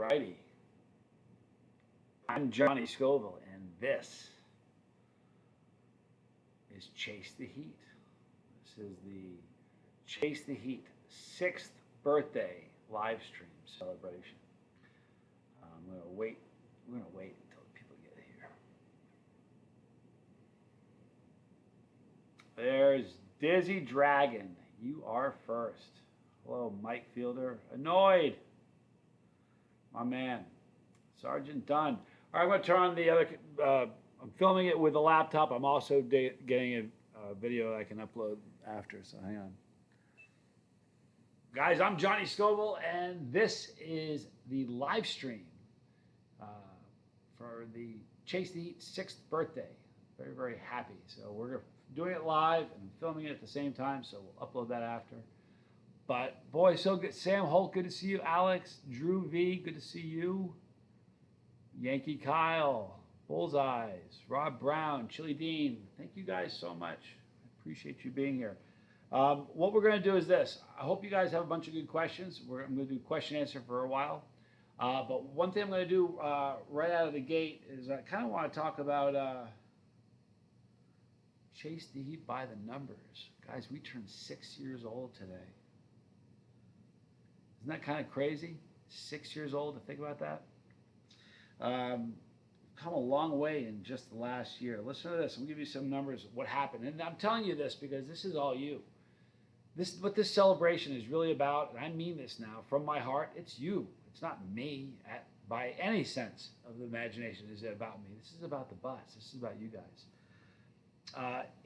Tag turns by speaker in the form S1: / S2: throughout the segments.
S1: Alrighty. I'm Johnny Scoville, and this is Chase the Heat. This is the Chase the Heat 6th birthday live stream celebration. We're gonna wait until people get here. There's Dizzy Dragon. You are first. Hello, Mike Fielder. Annoyed. My man. Sergeant Dunn. All right, I'm going to turn on the other. I'm filming it with a laptop. I'm also getting a video I can upload after, so hang on. Guys, I'm Johnny Scoville, and this is the live stream for the Chase the Heat 6th birthday. Very, very happy. So we're doing it live and filming it at the same time, so we'll upload that after. But boy, so good. Sam Holt, good to see you. Alex, Drew V, good to see you. Yankee Kyle, Bullseyes, Rob Brown, Chili Dean. Thank you guys so much. I appreciate you being here. What we're going to do is this. I hope you guys have a bunch of good questions. I'm going to do question answer for a while. But one thing I'm going to do right out of the gate is I kind of want to talk about Chase the Heat by the numbers. Guys, we turned 6 years old today. Isn't that kind of crazy? 6 years old, to think about that. Come a long way in just the last year. Listen to this. I'm going to give you some numbers of what happened. And I'm telling you this because this is all you. What this celebration is really about, and I mean this now from my heart, it's you. It's not me by any sense of the imagination. Is it about me? This is about the bus. This is about you guys.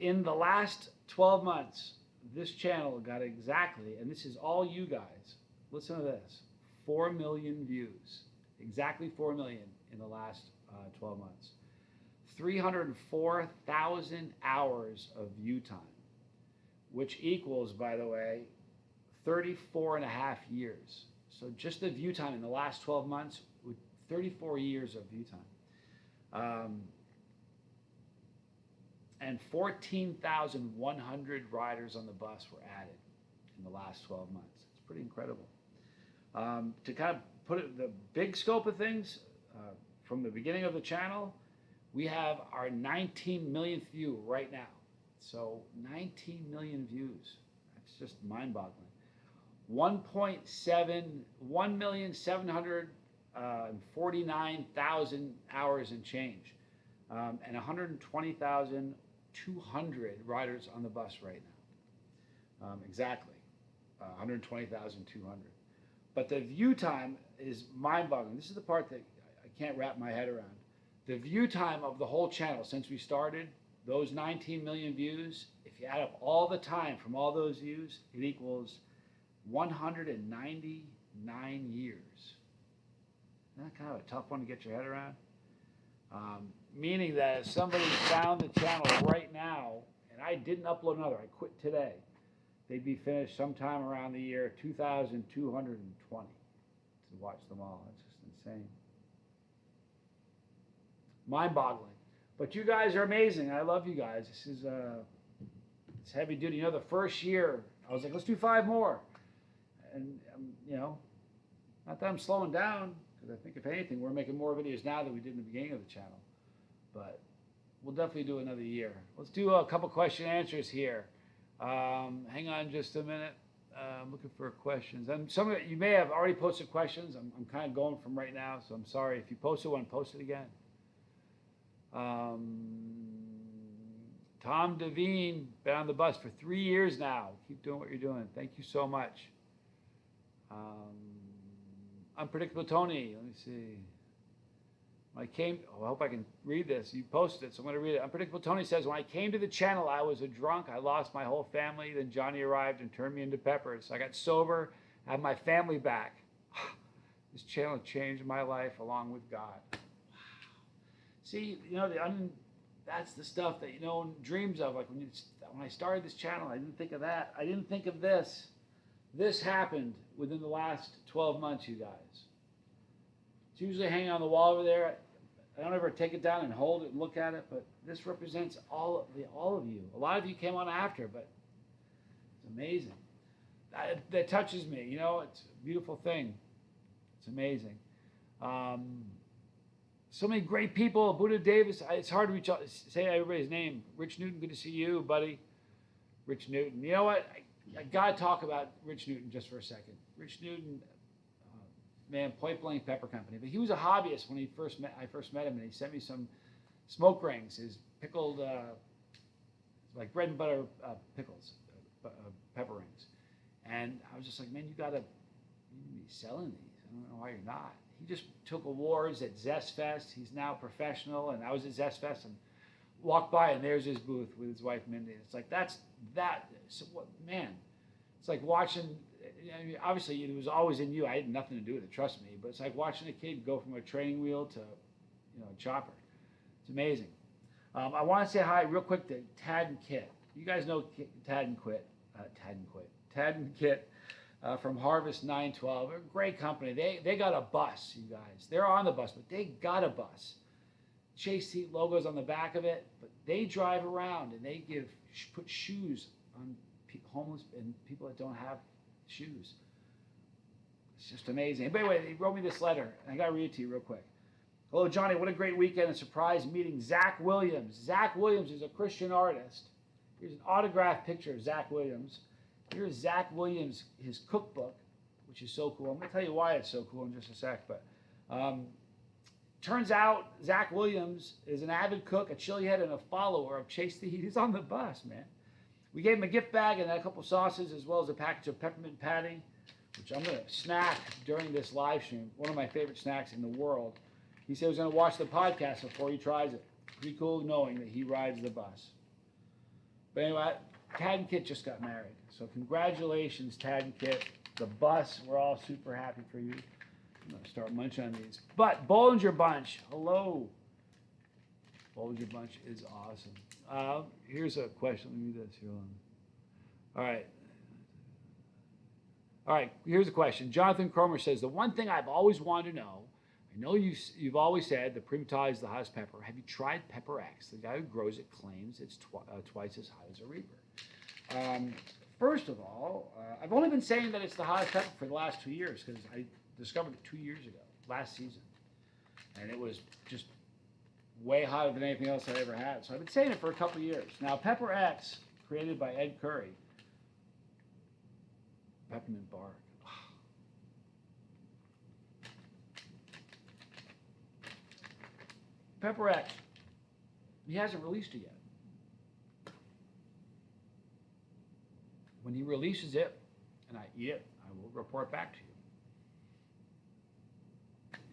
S1: In the last 12 months, this channel got exactly, and this is all you guys, listen to this, 4 million views. Exactly 4 million in the last 12 months. 304,000 hours of view time, which equals, by the way, 34 and a half years. So just the view time in the last 12 months, with 34 years of view time. And 14,100 riders on the bus were added in the last 12 months. It's pretty incredible. To kind of put it in the big scope of things, from the beginning of the channel, we have our 19 millionth view right now. So 19 million views. That's just mind-boggling. 1,749,000 hours and change. And 120,200 riders on the bus right now. Exactly. 120,200. But the view time is mind-boggling. This is the part that I can't wrap my head around. The view time of the whole channel since we started, those 19 million views, if you add up all the time from all those views, it equals 199 years. Isn't that kind of a tough one to get your head around? Meaning that if somebody found the channel right now, and I didn't upload another, I quit today, they'd be finished sometime around the year 2220 to watch them all. That's just insane. Mind-boggling. But you guys are amazing. I love you guys. This is it's heavy duty. You know, the first year, I was like, let's do 5 more. And, you know, not that I'm slowing down, because I think if anything, we're making more videos now than we did in the beginning of the channel. But we'll definitely do another year. Let's do a couple question answers here. Hang on just a minute. I'm looking for questions. And some of you may have already posted questions. I'm kind of going from right now, so I'm sorry. If you posted one, post it again. Tom Devine, been on the bus for 3 years now. Keep doing what you're doing. Thank you so much. Unpredictable Tony, let me see. I hope I can read this. You posted it, so I'm going to read it. Unpredictable Tony says, when I came to the channel, I was a drunk. I lost my whole family. Then Johnny arrived and turned me into peppers. I got sober. I have my family back. This channel changed my life along with God. Wow. See, you know, that's the stuff that no one dreams of. Like when I started this channel, I didn't think of that. I didn't think of this. This happened within the last 12 months, you guys. It's usually hanging on the wall over there. I don't ever take it down and hold it and look at it, but this represents all of you. A lot of you came on after, but it's amazing. That touches me. You know, it's a beautiful thing. It's amazing. So many great people. Buddha Davis. It's hard to reach out, say everybody's name. Rich Newton, good to see you, buddy. Rich Newton. You know what? I got to talk about Rich Newton just for a second. Rich Newton, man, Point Blank Pepper Company. But he was a hobbyist when I first met him, and he sent me some smoke rings, his pickled, like bread and butter pickles, pepper rings. And I was just like, man, you need to be selling these. I don't know why you're not. He just took awards at Zest Fest. He's now professional, and I was at Zest Fest and walked by, and there's his booth with his wife Mindy. It's like so what, man? It's like watching. I mean, obviously, it was always in you. I had nothing to do with it, trust me. But it's like watching a kid go from a training wheel to, a chopper. It's amazing. I want to say hi real quick to Tad and Kit. You guys know Tad and Kit from Harvest 912. They're a great company. They got a bus, you guys. They're on the bus, but they got a bus. Chase Heat logos on the back of it, but they drive around and they put shoes on homeless and people that don't have shoes. It's just amazing. But anyway, he wrote me this letter, and I got to read it to you real quick. Hello, Johnny. What a great weekend and surprise meeting Zach Williams. Zach Williams is a Christian artist. Here's an autographed picture of Zach Williams. Here's Zach Williams, his cookbook, which is so cool. I'm going to tell you why it's so cool in just a sec. But turns out Zach Williams is an avid cook, a chili head, and a follower of Chase the Heat. He's on the bus, man. We gave him a gift bag and a couple sauces, as well as a package of peppermint patty, which I'm going to snack during this live stream. One of my favorite snacks in the world. He said he was going to watch the podcast before he tries it. Pretty cool knowing that he rides the bus. But anyway, Tad and Kit just got married. So congratulations, Tad and Kit. The bus, we're all super happy for you. I'm going to start munching on these. But Bollinger Bunch, hello. Bollinger Bunch is awesome. Here's a question. Let me read this here. All right, here's a question. Jonathan Cromer says, the one thing I've always wanted to know, I know you've always said the Primata is the hottest pepper. Have you tried Pepper X? The guy who grows it claims it's twice as hot as a Reaper. First of all, I've only been saying that it's the hottest pepper for the last 2 years because I discovered it 2 years ago, last season. And it was just way hotter than anything else I ever had. So I've been saying it for a couple of years. Now, Pepper X, created by Ed Curry, peppermint bark. Pepper X, he hasn't released it yet. When he releases it, and I eat it, I will report back to you.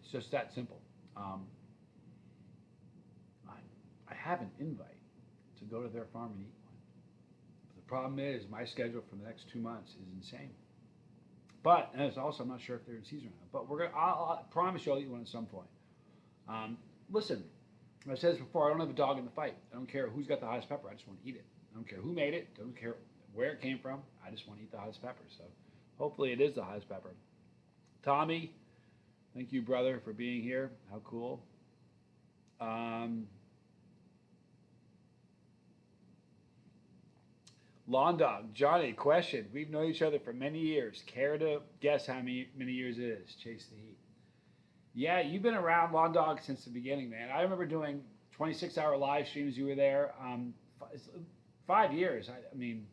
S1: It's just that simple. I have an invite to go to their farm and eat one. But the problem is my schedule for the next 2 months is insane. But, and it's also, I'm not sure if they're in season or not, but I'll promise you I'll eat one at some point. Listen, I've said this before, I don't have a dog in the fight. I don't care who's got the hottest pepper, I just want to eat it. I don't care who made it, don't care where it came from, I just want to eat the hottest pepper. So hopefully it is the hottest pepper. Tommy, thank you, brother, for being here. How cool. Lawn Dog, Johnny, question. We've known each other for many years. Care to guess how many years it is? Chase the Heat. Yeah, you've been around Lawn Dog since the beginning, man. I remember doing 26-hour live streams. You were there. 5 years. I mean,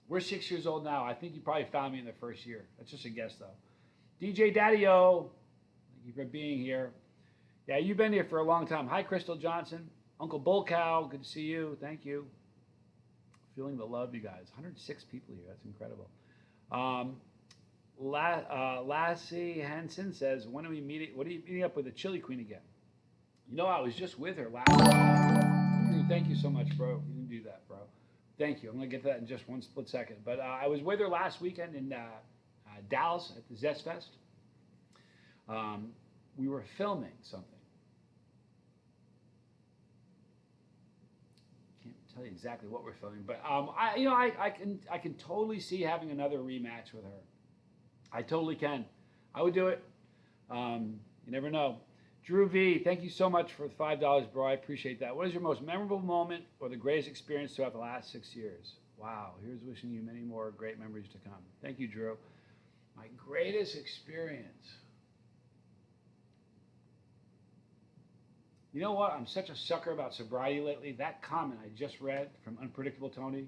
S1: we're 6 years old now. I think you probably found me in the first year. That's just a guess, though. DJ Daddy-O, thank you for being here. Yeah, you've been here for a long time. Hi, Crystal Johnson. Uncle Bull Cow, good to see you. Thank you. Feeling the love, you guys. 106 people here. That's incredible. Lassie Hansen says, when are we meeting? What are you meeting up with the Chili Queen again? You know, I was just with her last week. Thank you so much, bro. You didn't do that, bro. Thank you. I'm going to get to that in just one split second. But I was with her last weekend in Dallas at the Zest Fest. We were filming something. Tell you exactly what we're filming, but I can totally see having another rematch with her. I totally can. I would do it. You never know. Drew V, thank you so much for the $5, bro. I appreciate that. What is your most memorable moment or the greatest experience throughout the last 6 years? Wow. Here's wishing you many more great memories to come. Thank you, Drew. My greatest experience. You know what? I'm such a sucker about sobriety lately. That comment I just read from Unpredictable Tony,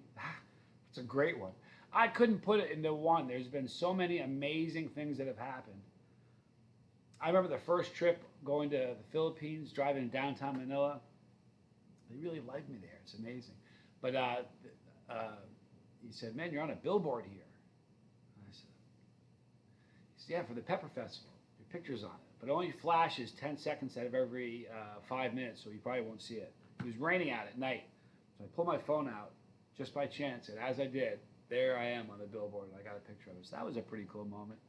S1: it's a great one. I couldn't put it into one. There's been so many amazing things that have happened. I remember the first trip going to the Philippines, driving in downtown Manila. They really liked me there. It's amazing. But he said, "Man, you're on a billboard here." And I said, "Yeah, for the Pepper Festival. Your picture's on it. But it only flashes 10 seconds out of every 5 minutes, so you probably won't see it." It was raining out at night. So I pulled my phone out just by chance, and as I did, there I am on the billboard, and I got a picture of it. So that was a pretty cool moment.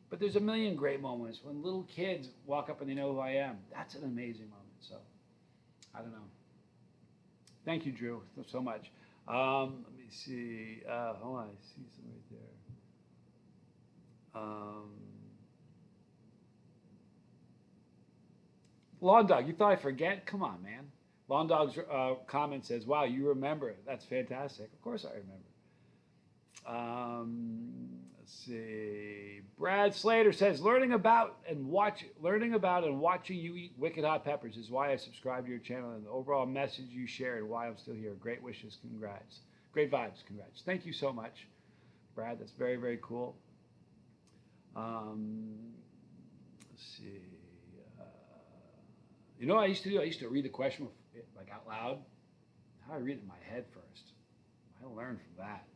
S1: But there's a million great moments. When little kids walk up and they know who I am, that's an amazing moment. So, I don't know. Thank you, Drew, so much. Let me see. Hold on, I see some right there. Lawn Dog, you thought I forget? Come on, man. Lawn Dog's comment says, "Wow, you remember it. That's fantastic." Of course I remember. Let's see. Brad Slater says, learning about and watching you eat wicked hot peppers is why I subscribe to your channel and the overall message you share and why I'm still here. Great wishes, congrats. Great vibes, congrats. Thank you so much, Brad. That's very, very cool. Let's see. You know what I used to do? I used to read the question like out loud. How do I read it in my head first? I learned from that.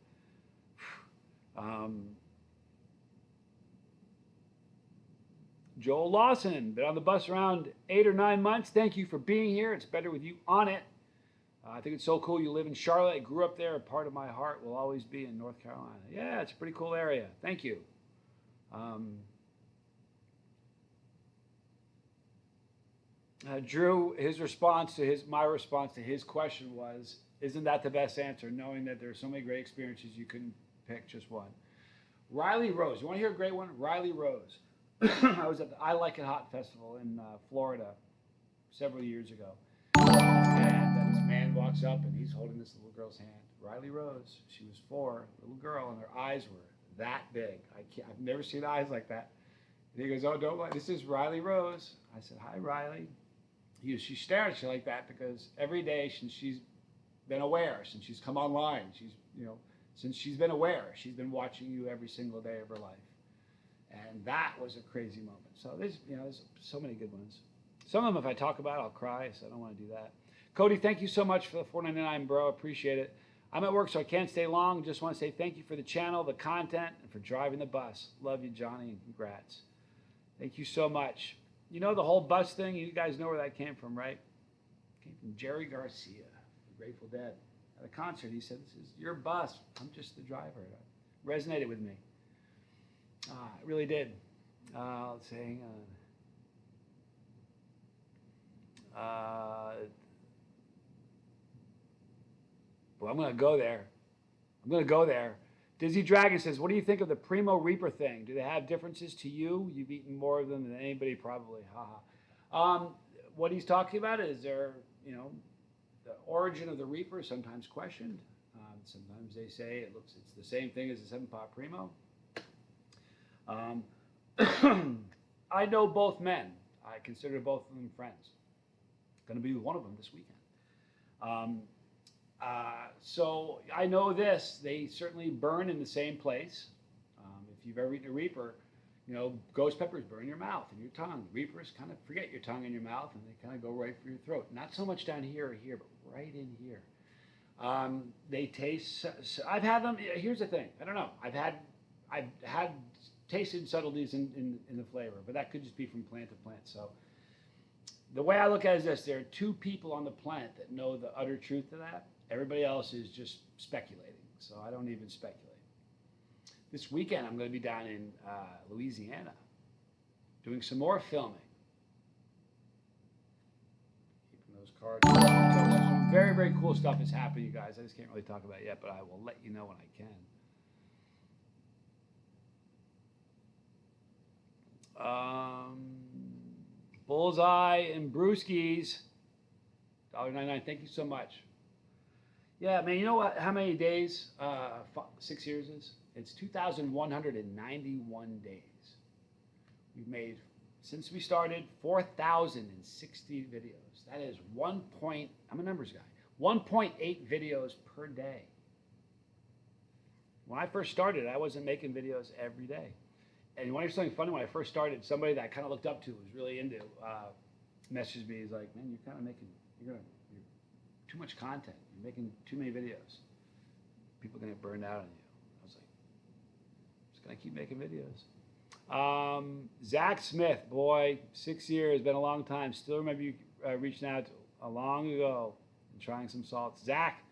S1: Joel Lawson, been on the bus around 8 or 9 months. Thank you for being here. It's better with you on it. I think it's so cool you live in Charlotte. I grew up there. A part of my heart will always be in North Carolina. Yeah, it's a pretty cool area. Thank you. Drew, my response to his question was, isn't that the best answer, knowing that there are so many great experiences you couldn't pick just one? Riley Rose, you want to hear a great one? Riley Rose. I was at the I Like It Hot Festival in Florida several years ago. And this man walks up and he's holding this little girl's hand. Riley Rose, she was 4, little girl, and her eyes were that big. I've never seen eyes like that. And he goes, "Oh, don't worry, this is Riley Rose." I said, "Hi, Riley." She's staring at you like that because every day since she's been aware, since she's come online, since she's been aware, she's been watching you every single day of her life. And that was a crazy moment. So there's so many good ones. Some of them, if I talk about it, I'll cry, so I don't want to do that. Cody, thank you so much for the $4.99, bro. Appreciate it. I'm at work, so I can't stay long. Just want to say thank you for the channel, the content, and for driving the bus. Love you, Johnny, and congrats. Thank you so much. You know the whole bus thing? You guys know where that came from, right? It came from Jerry Garcia, the Grateful Dead. At a concert, he said, "This is your bus. I'm just the driver." It resonated with me. It really did. Let's see, hang on. Well, I'm going to go there. Dizzy Dragon says, what do you think of the Primo Reaper thing? Do they have differences to you? You've eaten more of them than anybody probably. Haha. What he's talking about is the origin of the Reaper is sometimes questioned. Sometimes they say it's the same thing as the 7-Pot Primo. I know both men. I consider both of them friends. Going to be with one of them this weekend. So I know this. They certainly burn in the same place. If you've ever eaten a Reaper, ghost peppers burn your mouth and your tongue. Reapers kind of forget your tongue and your mouth, and they kind of go right for your throat. Not so much down here or here, but right in here. They taste. I've had them. Here's the thing. I don't know. I've had tasted subtleties in the flavor, but that could just be from plant to plant. So the way I look at it is this: there are 2 people on the planet that know the utter truth to that. Everybody else is just speculating. So I don't even speculate. This weekend, I'm going to be down in Louisiana doing some more filming. Keeping those cards. So some very, very cool stuff is happening, you guys. I just can't really talk about it yet, but I will let you know when I can. Bullseye and Brewskis, $1.99. Thank you so much. Yeah, man, you know what? How many days 6 years is? It's 2,191 days. We've made since we started, 4,060 videos. That is I'm a numbers guy, 1.8 videos per day. When I first started, I wasn't making videos every day. And you want to hear something funny? When I first started, somebody that I kind of looked up to, was really into, messaged me. He's like, man, you're kind of making, you're too much content. You're making too many videos. People are going to get burned out on you. I was like, I'm just going to keep making videos. Zach Smith, boy, 6 years, been a long time. Still remember you reaching out a long ago and trying some salts. Zach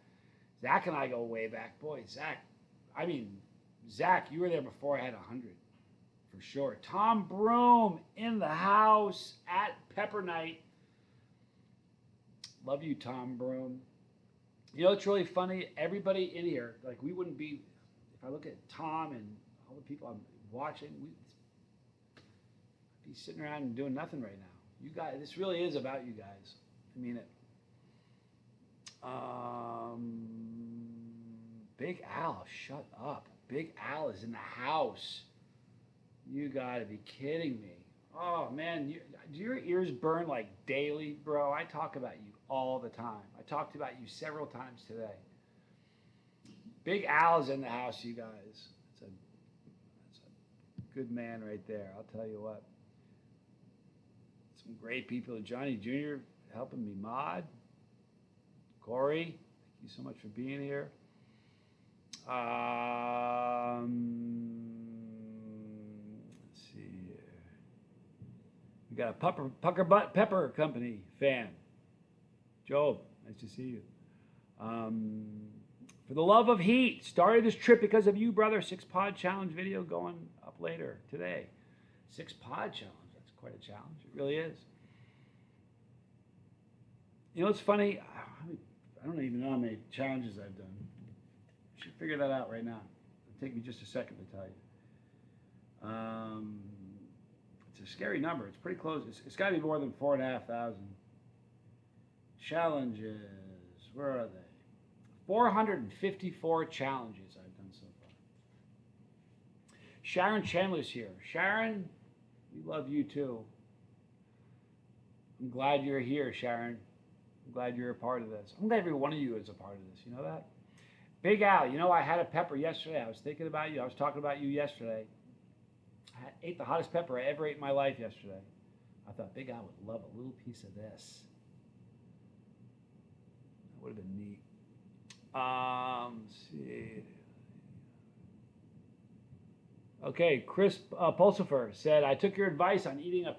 S1: and I go way back. Boy, Zach, you were there before I had 100, for sure. Tom Broom in the house at Pepper Night. Love you, Tom Broom. You know, it's really funny. Everybody in here, like, we wouldn't be, if I look at Tom and all the people I'm watching, we'd be sitting around and doing nothing right now. You guys, this really is about you guys. I mean it. Big Al, shut up. Big Al is in the house. You gotta be kidding me. Oh man, do your ears burn like daily, bro? I talk about you all the time. I talked about you several times today. Big Al is in the house, you guys. That's a good man right there, I'll tell you what. Some great people. Johnny Jr. helping me mod. Corey, thank you so much for being here. Let's see here. We got a Pepper Company fan. Job, nice to see you. For the love of heat, started this trip because of you, brother. 6-pod challenge video going up later today. 6-pod challenge. That's quite a challenge. It really is. You know, it's funny. I don't even know how many challenges I've done. I should figure that out right now. It'll take me just a second to tell you. It's a scary number. It's pretty close. It's got to be more than 4,500. Challenges. Where are they? 454 challenges I've done so far. Sharon Chandler's here. Sharon, we love you too. I'm glad you're here, Sharon. I'm glad you're a part of this. I'm glad every one of you is a part of this. You know that? Big Al, you know, I had a pepper yesterday. I was thinking about you. I was talking about you yesterday. I ate the hottest pepper I ever ate in my life yesterday. I thought Big Al would love a little piece of this. That would have been neat. Let's see. Okay, Chris Pulsifer said, I took your advice on eating a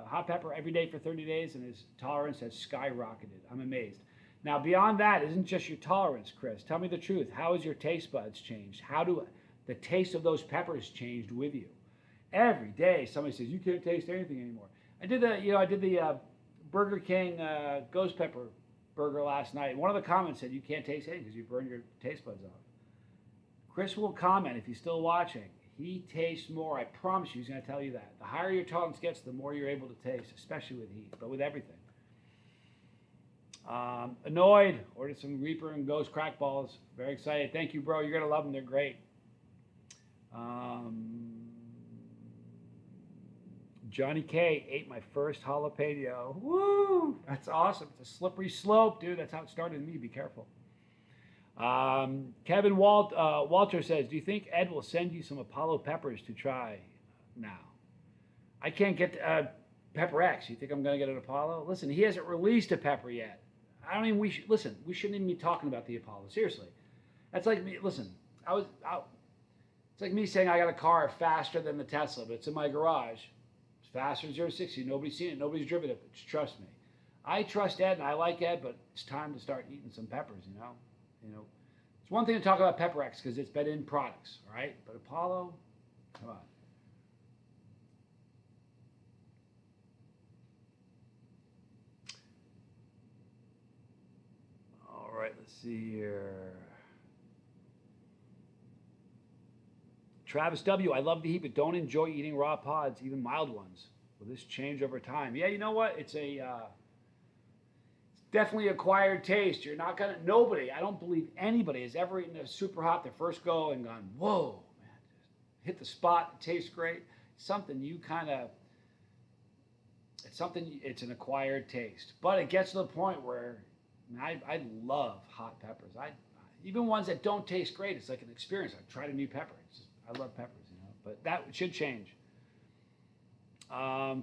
S1: hot pepper every day for 30 days, and his tolerance has skyrocketed. I'm amazed. Now, beyond that, isn't just your tolerance, Chris. Tell me the truth. How has your taste buds changed? How do the taste of those peppers changed with you? Every day, somebody says, you can't taste anything anymore. I did the Burger King ghost pepper burger last night. One of the comments said, you can't taste anything because you burned your taste buds off. Chris will comment if he's still watching. He tastes more. I promise you, he's going to tell you that. The higher your tolerance gets, the more you're able to taste, especially with heat, but with everything. Annoyed, ordered some Reaper and Ghost crack balls. Very excited. Thank you, bro. You're going to love them. They're great. Johnny K ate my first jalapeno. Woo! That's awesome. It's a slippery slope, dude. That's how it started with me. Be careful. Kevin Walter says, do you think Ed will send you some Apollo peppers to try now? I can't get Pepper X. You think I'm going to get an Apollo? Listen, he hasn't released a pepper yet. We shouldn't even be talking about the Apollo. Seriously. That's like me. Listen, it's like me saying I got a car faster than the Tesla, but it's in my garage. It's faster than 0 to 60. Nobody's seen it. Nobody's driven it. But just trust me. I trust Ed and I like Ed, but it's time to start eating some peppers, you know? It's one thing to talk about Pepper X because it's been in products, right? But Apollo, come on. All right, let's see here. Travis W., I love the heat, but don't enjoy eating raw pods, even mild ones. Will this change over time? Yeah, you know what? It's definitely acquired taste. You're not gonna, I don't believe anybody has ever eaten a super hot their first go and gone, whoa, man, just hit the spot, it tastes great. Something you kind of It's something, it's an acquired taste. But it gets to the point where I love hot peppers. Even ones that don't taste great, it's like an experience. I've tried a new pepper. I love peppers, you know. But that should change.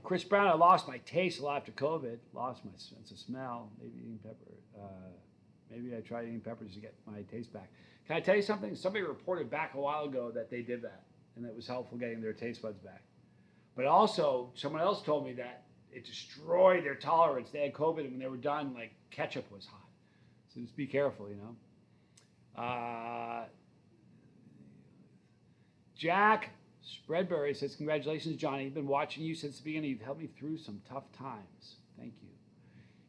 S1: Chris Brown, I lost my taste a lot after COVID. Lost my sense of smell. Maybe eating pepper. Maybe I tried eating peppers to get my taste back. Can I tell you something? Somebody reported back a while ago that they did that, and it was helpful getting their taste buds back. But also, someone else told me that it destroyed their tolerance. They had COVID, and when they were done, like ketchup was hot. So just be careful, you know. Jack Spreadberry says, congratulations, Johnny. I've been watching you since the beginning. You've helped me through some tough times. Thank you.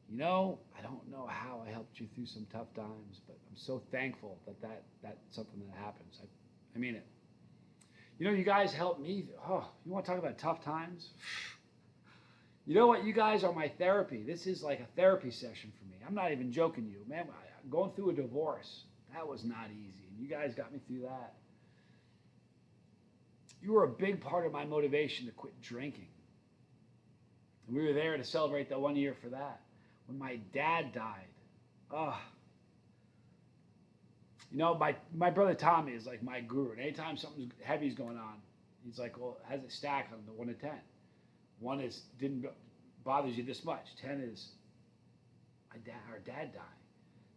S1: You know, I don't know how I helped you through some tough times, but I'm so thankful that's something that happens. I mean it. You know, you guys helped me. Oh, you want to talk about tough times? You know what? You guys are my therapy. This is like a therapy session for me. I'm not even joking you. Man, going through a divorce, that was not easy. And you guys got me through that. You were a big part of my motivation to quit drinking. And we were there to celebrate the 1 year for that. When my dad died, you know, my brother Tommy is like my guru. And anytime something heavy's going on, he's like, well, has it stacked on the 1 to 10? 1 is didn't bothers you this much. 10 is our dad died.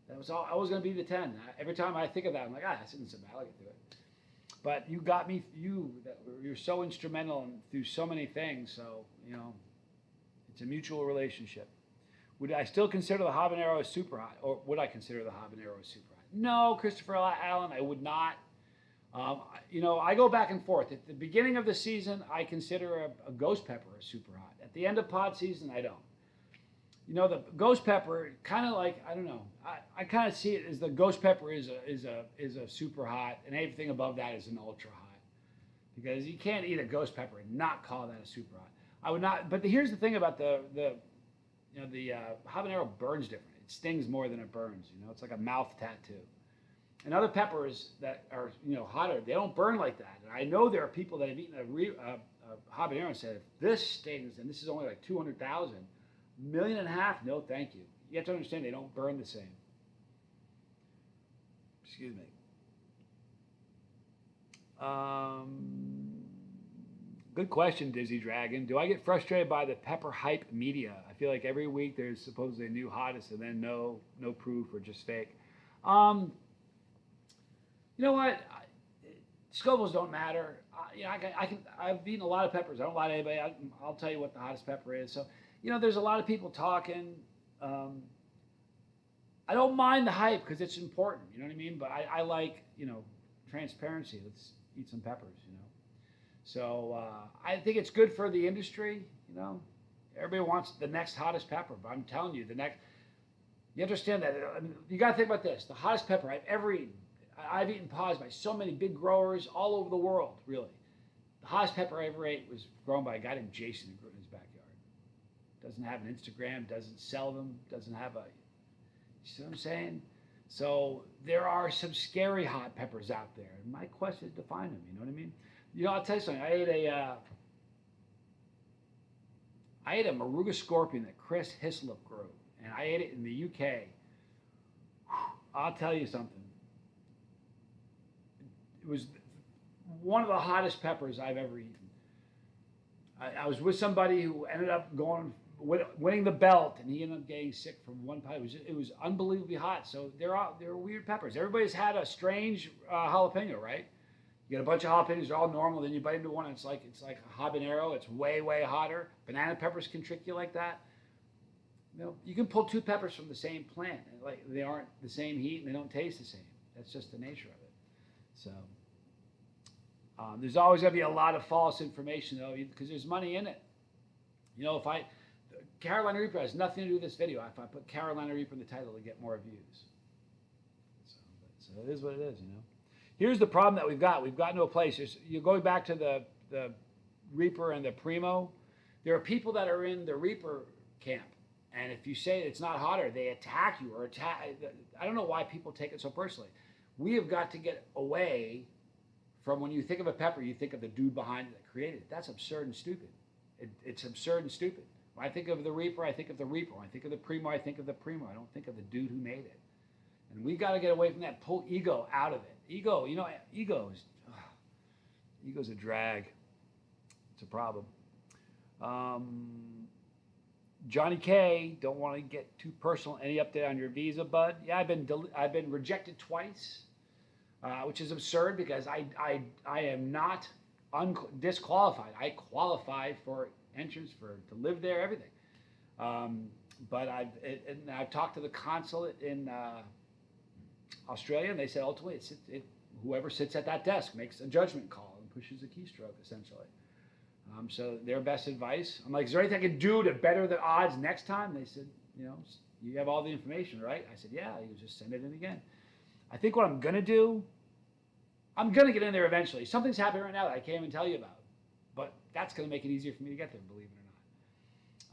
S1: That was all. I was going to be the 10. Every time I think of that, I'm like, this isn't so bad. I'll get through it. But you got me. You're so instrumental through so many things. So you know, it's a mutual relationship. Would I still consider the habanero as super hot, or would I consider the habanero as super hot? No, Christopher Allen, I would not. You know, I go back and forth. At the beginning of the season, I consider a ghost pepper a super hot. At the end of pod season, I don't. You know, the ghost pepper, kind of like, I don't know. I kind of see it as the ghost pepper is a super hot, and anything above that is an ultra hot. Because you can't eat a ghost pepper and not call that a super hot. I would not. But here's the thing about the habanero burns different. It stings more than it burns. You know, it's like a mouth tattoo. And other peppers that are, you know, hotter, they don't burn like that. And I know there are people that have eaten a habanero and said, if this stings, and this is only like 200,000, $1.5 million, no thank you. You have to understand they don't burn the same. Excuse me. Good question, Dizzy Dragon. Do I get frustrated by the pepper hype media? I feel like every week there's supposedly a new hottest and then no proof or just fake. You know what? Scovilles don't matter. You know, I've eaten a lot of peppers. I don't lie to anybody. I'll tell you what the hottest pepper is. So, you know, there's a lot of people talking. I don't mind the hype because it's important. You know what I mean? But I like, you know, transparency. Let's eat some peppers, you know. So I think it's good for the industry. You know, everybody wants the next hottest pepper. But I'm telling you, you understand that. I mean, you got to think about this. The hottest pepper I've ever eaten. I've eaten pods by so many big growers all over the world, really. The hottest pepper I ever ate was grown by a guy named Jason who grew it in his backyard. Doesn't have an Instagram, doesn't sell them, doesn't have you see what I'm saying? So there are some scary hot peppers out there. My quest is to find them, you know what I mean? You know, I'll tell you something. I ate a Moruga scorpion that Chris Hislop grew, and I ate it in the UK. I'll tell you something. It was one of the hottest peppers I've ever eaten. I was with somebody who ended up winning the belt, and he ended up getting sick from one pie. It was unbelievably hot. So they're weird peppers. Everybody's had a strange jalapeno, right? You get a bunch of jalapenos, they're all normal. Then you bite into one, and it's like a habanero. It's way hotter. Banana peppers can trick you like that. You know, you can pull 2 peppers from the same plant, and like they aren't the same heat, and they don't taste the same. That's just the nature of it. So there's always going to be a lot of false information, though, because there's money in it. You know, Carolina Reaper has nothing to do with this video. If I put Carolina Reaper in the title to get more views. So it is what it is, you know. Here's the problem that we've got. We've gotten to a place. You're going back to the Reaper and the Primo. There are people that are in the Reaper camp. And if you say it's not hotter, they attack you or attack. I don't know why people take it so personally. We have got to get away from when you think of a pepper, you think of the dude behind it that created it. That's absurd and stupid. It's absurd and stupid. When I think of the Reaper, I think of the Reaper. When I think of the Primo, I think of the Primo. I don't think of the dude who made it. And we got to get away from that. Pull ego out of it. Ego, you know, ego's a drag. It's a problem. Johnny K, don't want to get too personal. Any update on your visa, bud? Yeah, I've been rejected twice, which is absurd because I am not disqualified. I qualify for entrance to live there, everything. But I've talked to the consulate in Australia, and they said ultimately whoever sits at that desk makes a judgment call and pushes a keystroke essentially. So their best advice, I'm like, is there anything I can do to better the odds next time? They said, you know, you have all the information, right? I said, yeah, you just send it in again. I think what I'm going to do, I'm going to get in there eventually. Something's happening right now that I can't even tell you about. But that's going to make it easier for me to get there, believe it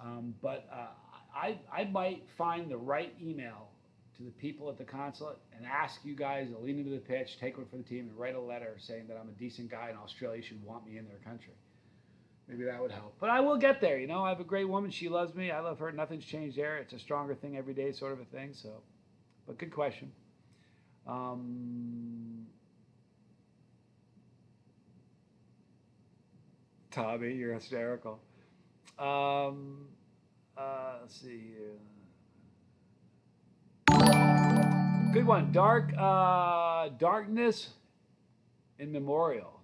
S1: or not. I might find the right email to the people at the consulate and ask you guys to lean into the pitch, take one for the team, and write a letter saying that I'm a decent guy and Australia should want me in their country. Maybe that would help. But I will get there, you know. I have a great woman. She loves me. I love her. Nothing's changed there. It's a stronger thing every day sort of a thing. So, but good question. Tommy, you're hysterical. Let's see here. Good one. Darkness in Memorial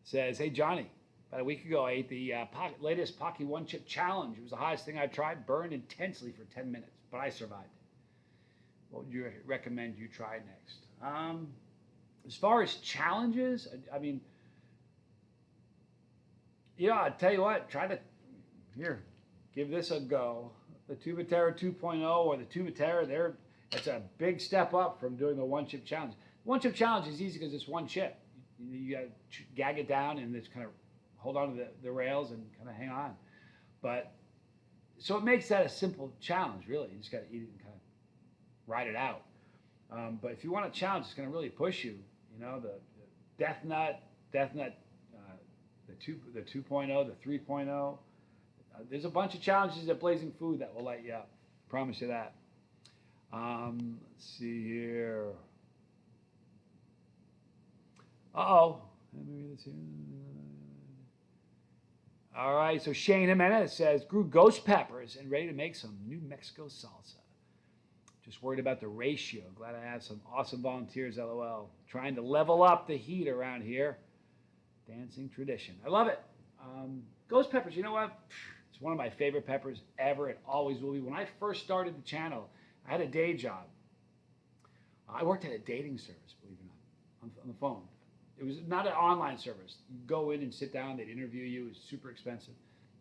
S1: says, hey, Johnny. About a week ago, I ate the latest Pocky One Chip Challenge. It was the hottest thing I've tried. Burned intensely for 10 minutes, but I survived it. What would you recommend you try next? As far as challenges, I mean, yeah, I'll tell you what. Give this a go. The Tubatera 2.0 or the Tubatera, it's a big step up from doing the One Chip Challenge. One Chip Challenge is easy because it's one chip. You got to gag it down and just kind of hold on to the rails and kind of hang on. But so it makes that a simple challenge, really. You just got to eat it and kind of ride it out. But if you want a challenge, it's going to really push you. You know, the Death Nut, the 2.0, the 3.0. There's a bunch of challenges at Blazing Food that will light you up. Promise you that. Let's see here. Uh-oh. Let me read this here. All right, so Shane Jimenez says, grew ghost peppers and ready to make some New Mexico salsa. Just worried about the ratio. Glad I have some awesome volunteers, LOL. Trying to level up the heat around here. Dancing tradition. I love it. Ghost peppers, you know what? It's one of my favorite peppers ever. It always will be. When I first started the channel, I had a day job. I worked at a dating service, believe it or not, on the phone. It was not an online service. You go in and sit down, they'd interview you. It was super expensive.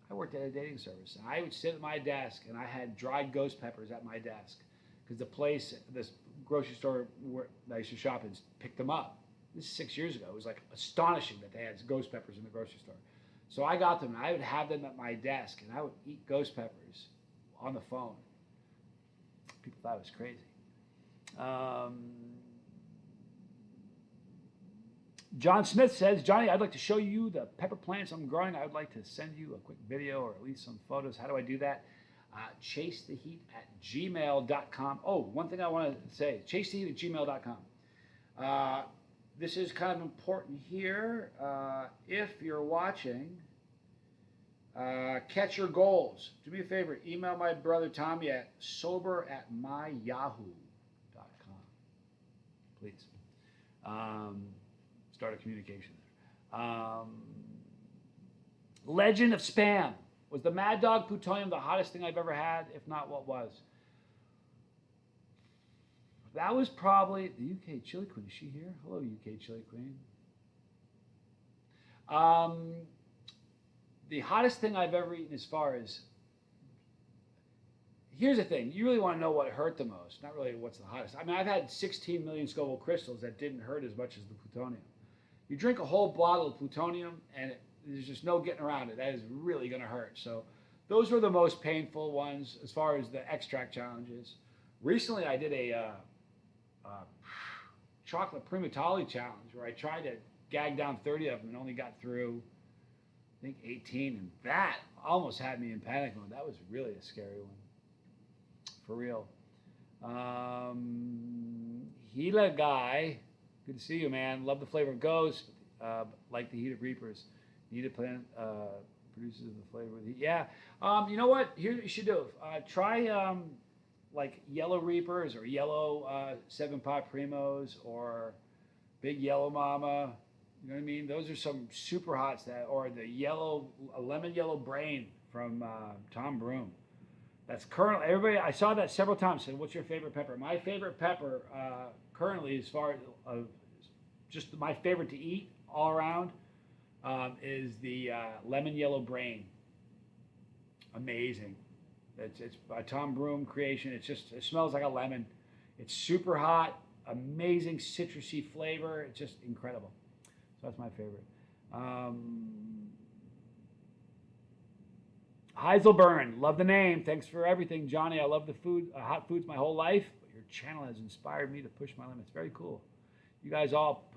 S1: I worked at a dating service. And I would sit at my desk, and I had dried ghost peppers at my desk because the place, this grocery store where I used to shop in, picked them up. This is 6 years ago. It was like astonishing that they had ghost peppers in the grocery store. So I got them, and I would have them at my desk, and I would eat ghost peppers on the phone. People thought it was crazy. John Smith says, Johnny, I'd like to show you the pepper plants I'm growing. I would like to send you a quick video or at least some photos. How do I do that? chasetheheat@gmail.com. Oh, one thing I want to say, chasetheheat@gmail.com. This is kind of important here. If you're watching, catch your goals. Do me a favor, email my brother Tommy at sober@myyahoo.com. Please. Start a communication there. Legend of Spam. Was the Mad Dog Plutonium the hottest thing I've ever had? If not, what was? That was probably the UK Chili Queen. Is she here? Hello, UK Chili Queen. The hottest thing I've ever eaten as far as... Here's the thing. You really want to know what hurt the most. Not really what's the hottest. I mean, I've had 16 million Scoville crystals that didn't hurt as much as the plutonium. You drink a whole bottle of plutonium, and there's just no getting around it. That is really going to hurt. So those were the most painful ones as far as the extract challenges. Recently, I did a chocolate primatali challenge where I tried to gag down 30 of them and only got through, think 18, and that almost had me in panic mode. That was really a scary one, for real. Gila Guy, good to see you, man. Love the flavor of Ghost, like the heat of Reapers. Need a plant produces the flavor of the heat. Yeah. You know what? Here's what you should do. Try like Yellow Reapers or Yellow 7-Pot Primos or Big Yellow Mama. You know what I mean? Those are some super hots that, or the lemon yellow brain from Tom Broom. That's currently, everybody, I saw that several times, said, what's your favorite pepper? My favorite pepper currently, as far as just my favorite to eat all around, is the lemon yellow brain. Amazing. It's by Tom Broom creation. It smells like a lemon. It's super hot, amazing citrusy flavor. It's just incredible. So that's my favorite. Heiselburn, love the name. Thanks for everything, Johnny. I love the food, hot foods my whole life, but your channel has inspired me to push my limits. Very cool. You guys all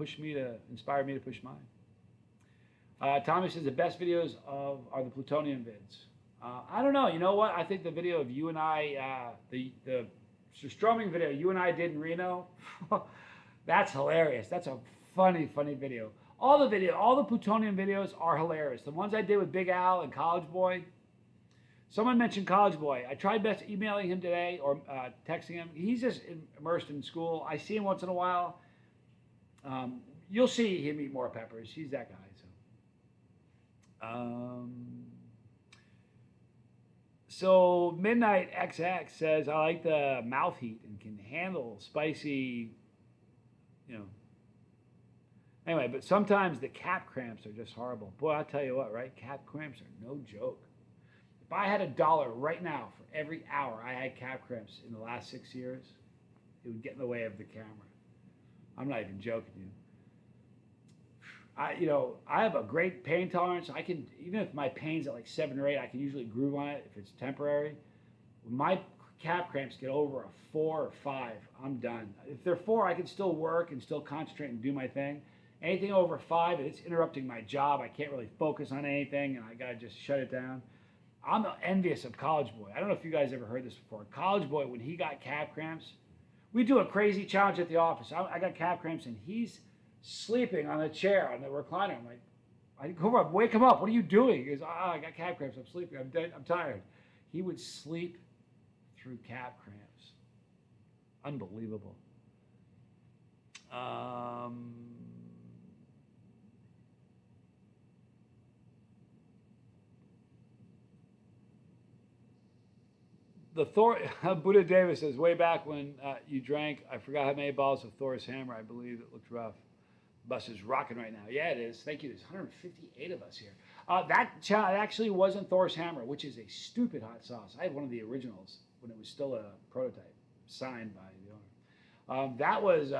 S1: inspired me to push mine. Tommy says the best videos are the plutonium vids. I don't know. You know what? I think the video of you and I, the strumming video you and I did in Reno, that's hilarious. That's a funny video. All the plutonium videos are hilarious. The ones I did with Big Al and College Boy. Someone mentioned College Boy. I tried best emailing him today or texting him. He's just immersed in school. I see him once in a while. You'll see him eat more peppers. He's that guy. So Midnight XX says, I like the mouth heat and can handle spicy, Anyway, but sometimes the cap cramps are just horrible. Boy, I'll tell you what, right? Cap cramps are no joke. If I had $1 right now for every hour I had cap cramps in the last 6 years, it would get in the way of the camera. I'm not even joking you. I have a great pain tolerance. I can, even if my pain's at like 7 or 8, I can usually groove on it if it's temporary. When my cap cramps get over a 4 or 5, I'm done. If they're 4, I can still work and still concentrate and do my thing. Anything over 5, it's interrupting my job. I can't really focus on anything, and I gotta just shut it down. I'm envious of College Boy. I don't know if you guys ever heard this before. College Boy, when he got cap cramps, we do a crazy challenge at the office. I got cap cramps, and he's sleeping on the chair, on the recliner. I'm like, I go up, wake him up. What are you doing? He goes, I got cap cramps. I'm sleeping. I'm dead. I'm tired. He would sleep through cap cramps. Unbelievable. The Buddha Davis says, way back when you drank, I forgot how many bottles of Thor's Hammer. I believe it looked rough. Bus is rocking right now. Yeah, it is. Thank you. There's 158 of us here. That actually wasn't Thor's Hammer, which is a stupid hot sauce. I had one of the originals when it was still a prototype, signed by the owner. That was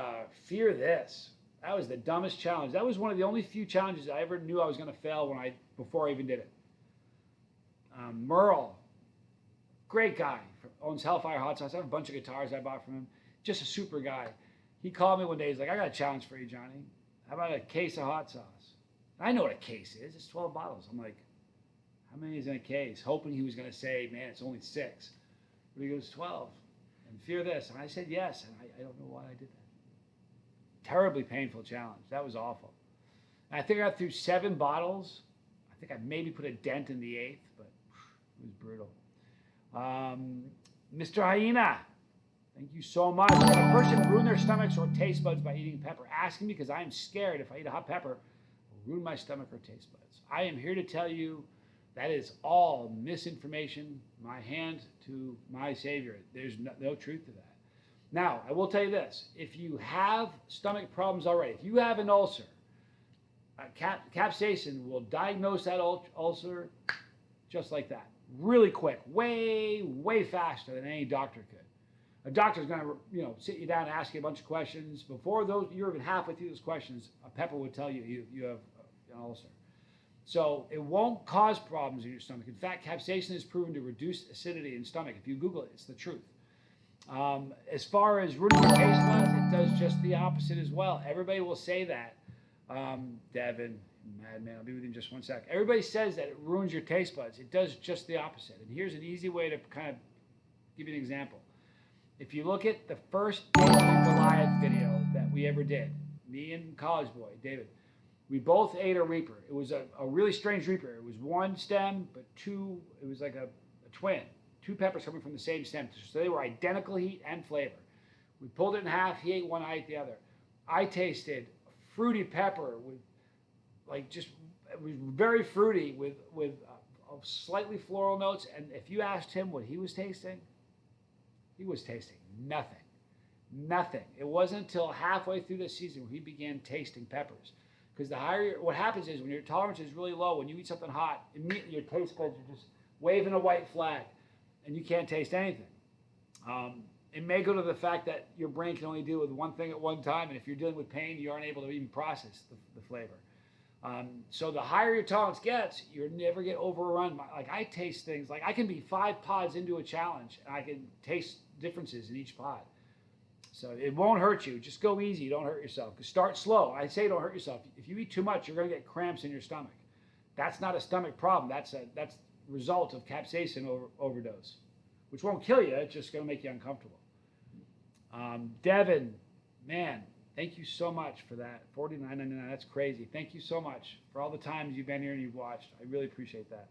S1: Fear This. That was the dumbest challenge. That was one of the only few challenges I ever knew I was going to fail before I even did it. Merle, great guy, owns Hellfire Hot Sauce. I have a bunch of guitars I bought from him. Just a super guy. He called me one day. He's like, I got a challenge for you, Johnny. How about a case of hot sauce? I know what a case is. It's 12 bottles. I'm like, how many is in a case? Hoping he was going to say, man, it's only 6. But he goes, 12. And Fear This. And I said yes, and I don't know why I did that. Terribly painful challenge. That was awful. And I think I got through 7 bottles. I think I maybe put a dent in the 8th, but it was brutal. Mr. Hyena, thank you so much. Can a person ruin their stomachs or taste buds by eating pepper? Ask me because I am scared if I eat a hot pepper, it will ruin my stomach or taste buds. I am here to tell you that is all misinformation. My hand to my Savior. There's no truth to that. Now, I will tell you this. If you have stomach problems already, if you have an ulcer, capsaicin will diagnose that ulcer just like that. Really quick, way faster than any doctor could. A doctor's going to, sit you down and ask you a bunch of questions. Before you're even halfway through those questions, a pepper would tell you you have an ulcer. So it won't cause problems in your stomach. In fact, capsaicin is proven to reduce acidity in stomach. If you Google it, it's the truth. As far as ruining your taste buds, it does just the opposite as well. Everybody will say that, Devin, madman, I'll be with you in just one sec. Everybody says that it ruins your taste buds. It does just the opposite. And here's an easy way to kind of give you an example. If you look at the first Goliath video that we ever did, me and college boy, David, we both ate a Reaper. It was a really strange Reaper. It was one stem, but two, it was like a twin. Two peppers coming from the same stem. So they were identical heat and flavor. We pulled it in half. He ate one, I ate the other. I tasted fruity pepper with, like, just, it was very fruity with slightly floral notes. And if you asked him what he was tasting nothing. Nothing. It wasn't until halfway through the season when he began tasting peppers. Because the higher, what happens is when your tolerance is really low, when you eat something hot, immediately your taste buds are just waving a white flag, and you can't taste anything. It may go to the fact that your brain can only deal with one thing at one time, and if you're dealing with pain, you aren't able to even process the flavor. So the higher your tolerance gets, you never get overrun. Like, I taste things, like I can be 5 pods into a challenge, and I can taste differences in each pod. So it won't hurt you. Just go easy. Don't hurt yourself. Start slow. I say don't hurt yourself. If you eat too much, you're going to get cramps in your stomach. That's not a stomach problem. That's a result of capsaicin overdose, which won't kill you. It's just going to make you uncomfortable. Devin, man, thank you so much for that. $49.99. That's crazy. Thank you so much for all the times you've been here and you've watched. I really appreciate that.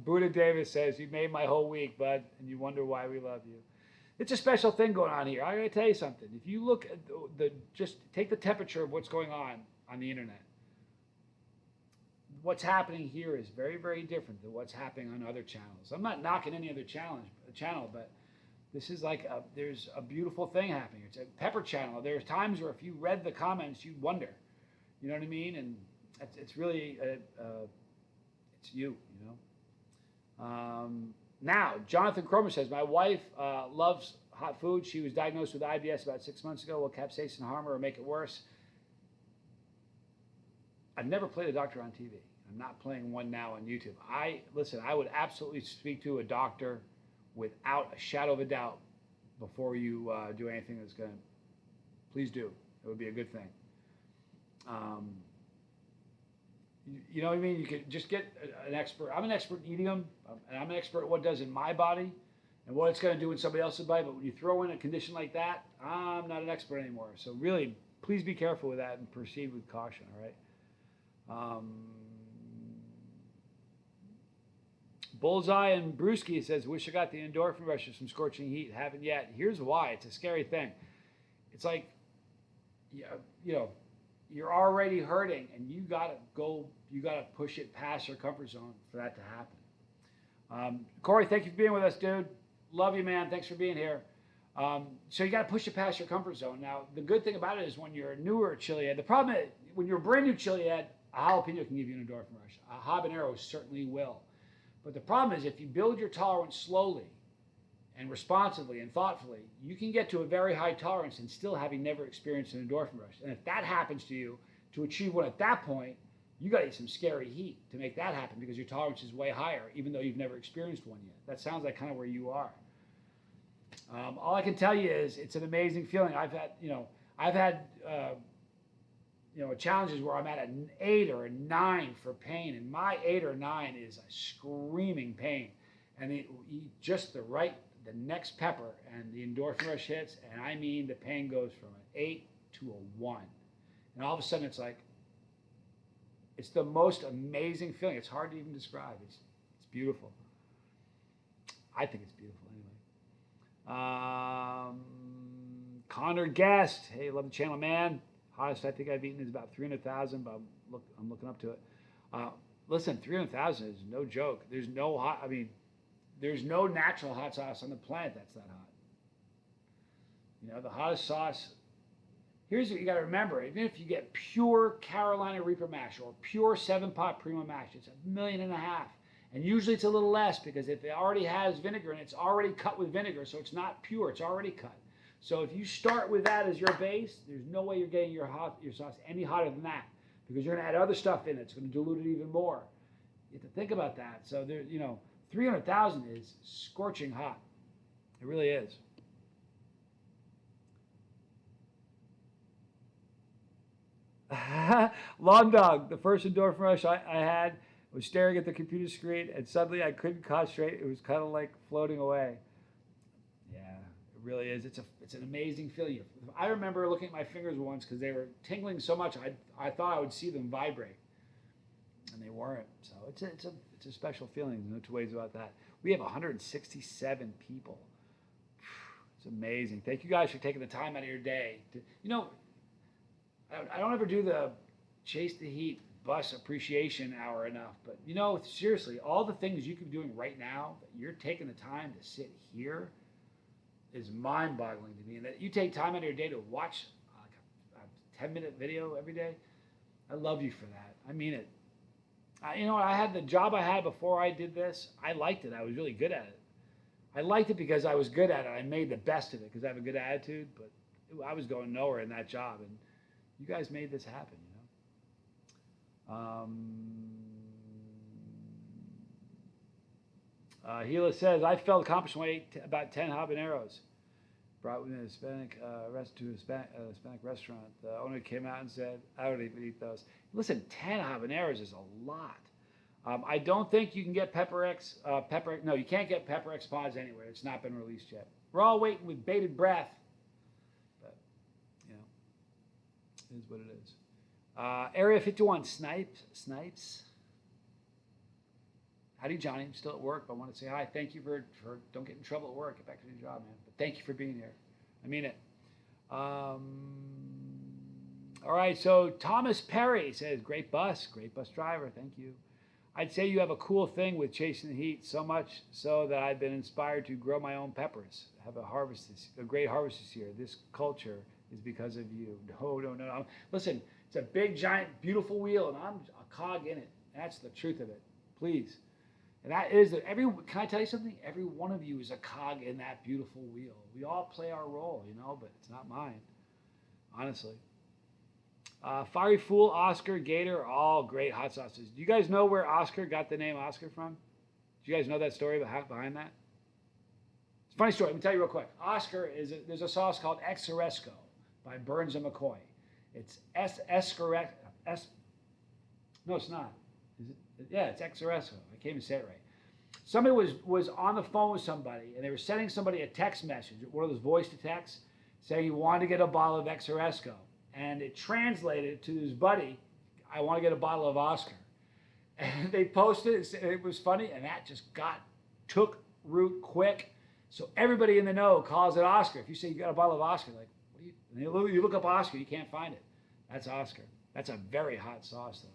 S1: Buddha Davis says, you made my whole week, bud, and you wonder why we love you. It's a special thing going on here. I gotta tell you something. If you look at just take the temperature of what's going on the internet. What's happening here is very, very different than what's happening on other channels. I'm not knocking any other channel, but this is like there's a beautiful thing happening. It's a pepper channel. There's times where if you read the comments, you'd wonder. You know what I mean? And it's really it's you know. Now, Jonathan Cromer says, my wife loves hot food. She was diagnosed with IBS about 6 months ago. Will capsaicin harm her or make it worse? I've never played a doctor on TV. I'm not playing one now on YouTube. Listen, I would absolutely speak to a doctor without a shadow of a doubt before you do anything that's going to, please do. It would be a good thing. You know what I mean? You could just get an expert. I'm an expert in eating them, and I'm an expert at what it does in my body and what it's going to do in somebody else's body. But when you throw in a condition like that, I'm not an expert anymore. So really, please be careful with that and proceed with caution, all right? Bullseye and Brewski says, wish I got the endorphin rushes from scorching heat. Haven't yet. Here's why. It's a scary thing. It's like, you know, you're already hurting, and you gotta push it past your comfort zone for that to happen. Corey, thank you for being with us, dude. Love you, man. Thanks for being here. So you gotta push it past your comfort zone. Now, the good thing about it is when you're a newer chilihead, the problem is when you're a brand new chilihead, a jalapeno can give you an endorphin rush. A habanero certainly will. But the problem is if you build your tolerance slowly and responsively and thoughtfully, you can get to a very high tolerance and still having never experienced an endorphin rush. And if that happens to you, to achieve one at that point, you got to eat some scary heat to make that happen because your tolerance is way higher, even though you've never experienced one yet. That sounds like kind of where you are. All I can tell you is it's an amazing feeling. I've had challenges where I'm at an 8 or a 9 for pain, and my 8 or 9 is a screaming pain. And you eat just the next pepper, and the endorphin rush hits, and I mean the pain goes from an 8 to a 1. And all of a sudden it's like, it's the most amazing feeling. It's hard to even describe. It's beautiful. I think it's beautiful anyway. Connor Guest, hey, love the channel, man. Hottest I think I've eaten is about 300,000, but I'm looking up to it. Listen, 300,000 is no joke. There's no natural hot sauce on the planet that's that hot. You know, the hottest sauce. Here's what you got to remember. Even if you get pure Carolina Reaper mash or pure 7-pot Primo mash, it's $1.5 million. And usually it's a little less because if it already has vinegar and it's already cut with vinegar, so it's not pure, it's already cut. So if you start with that as your base, there's no way you're getting your sauce any hotter than that because you're going to add other stuff in it. It's going to dilute it even more. You have to think about that. So there, 300,000 is scorching hot. It really is. Long dog, the first endorphin rush I had was staring at the computer screen, and suddenly I couldn't concentrate. It was kind of like floating away. Yeah, it really is. It's an amazing feeling. I remember looking at my fingers once because they were tingling so much. I thought I would see them vibrate, and they weren't. So it's a special feeling. There's no two ways about that. We have 167 people. It's amazing. Thank you guys for taking the time out of your day. I don't ever do the Chase the Heat bus appreciation hour enough, but seriously, all the things you could be doing right now that you're taking the time to sit here is mind-boggling to me. And that you take time out of your day to watch a 10-minute video every day, I love you for that. I mean it. I had the job I had before I did this. I liked it. I was really good at it. I liked it because I was good at it. I made the best of it because I have a good attitude, but I was going nowhere in that job, and you guys made this happen, Gila says, I felt accomplished when I ate about 10 habaneros. Brought me to a Hispanic restaurant. The owner came out and said, I don't even eat those. Listen, 10 habaneros is a lot. I don't think you can get no, you can't get Pepper X pods anywhere. It's not been released yet. We're all waiting with bated breath. But, it is what it is. Area 51, Snipes. Howdy, Johnny. I'm still at work, but I want to say hi. Thank you for don't get in trouble at work. Get back to your job, man. But thank you for being here. I mean it. All right, so Thomas Perry says, great bus driver. Thank you. I'd say you have a cool thing with chasing the heat, so much so that I've been inspired to grow my own peppers. Have a great harvest this year. This culture is because of you. No. Listen, it's a big, giant, beautiful wheel, and I'm a cog in it. That's the truth of it. Please. And that is can I tell you something? Every one of you is a cog in that beautiful wheel. We all play our role, but it's not mine, honestly. Fiery Fool, Oscar, Gator, all great hot sauces. Do you guys know where Oscar got the name Oscar from? Do you guys know that story behind that? It's a funny story. Let me tell you real quick. Oscar there's a sauce called Exoresco by Burns and McCoy. It's no, it's not. Is it? Yeah, it's Exoresco. I can't even say it right. Somebody was on the phone with somebody, and they were sending somebody a text message, one of those voice to text, saying he wanted to get a bottle of Exoresco. And it translated to his buddy, I want to get a bottle of Oscar. And they posted it. It was funny, and that just took root quick. So everybody in the know calls it Oscar. If you say you got a bottle of Oscar, like, what do you look up Oscar, you can't find it. That's Oscar. That's a very hot sauce, though.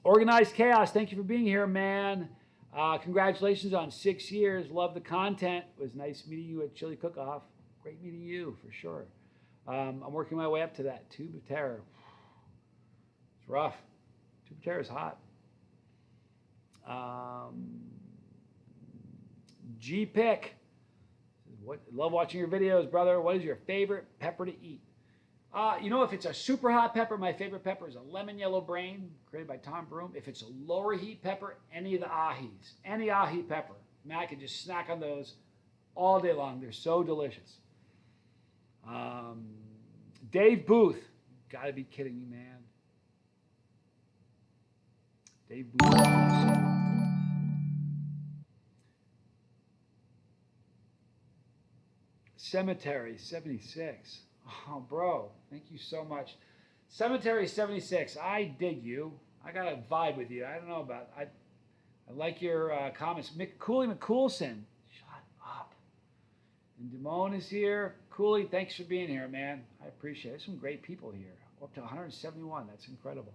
S1: Organized Chaos, thank you for being here, man. Congratulations on 6 years. Love the content. It was nice meeting you at Chili Cook-Off. Great meeting you, for sure. I'm working my way up to that. Tube of Terror. It's rough. Tube of Terror is hot. G-Pick. Love watching your videos, brother. What is your favorite pepper to eat? If it's a super hot pepper, my favorite pepper is a lemon yellow brain, created by Tom Broom. If it's a lower heat pepper, any of the ahis. Any ahi pepper. Man, I could just snack on those all day long. They're so delicious. Dave Booth. Gotta be kidding me, man. Dave Booth. Cemetery 76. Oh, bro. Thank you so much. Cemetery 76. I dig you. I got to vibe with you. I don't know about I like your comments. Cooley McCoolson. Shut up. And Damone is here. Cooley, thanks for being here, man. I appreciate it. There's some great people here. Up to 171. That's incredible.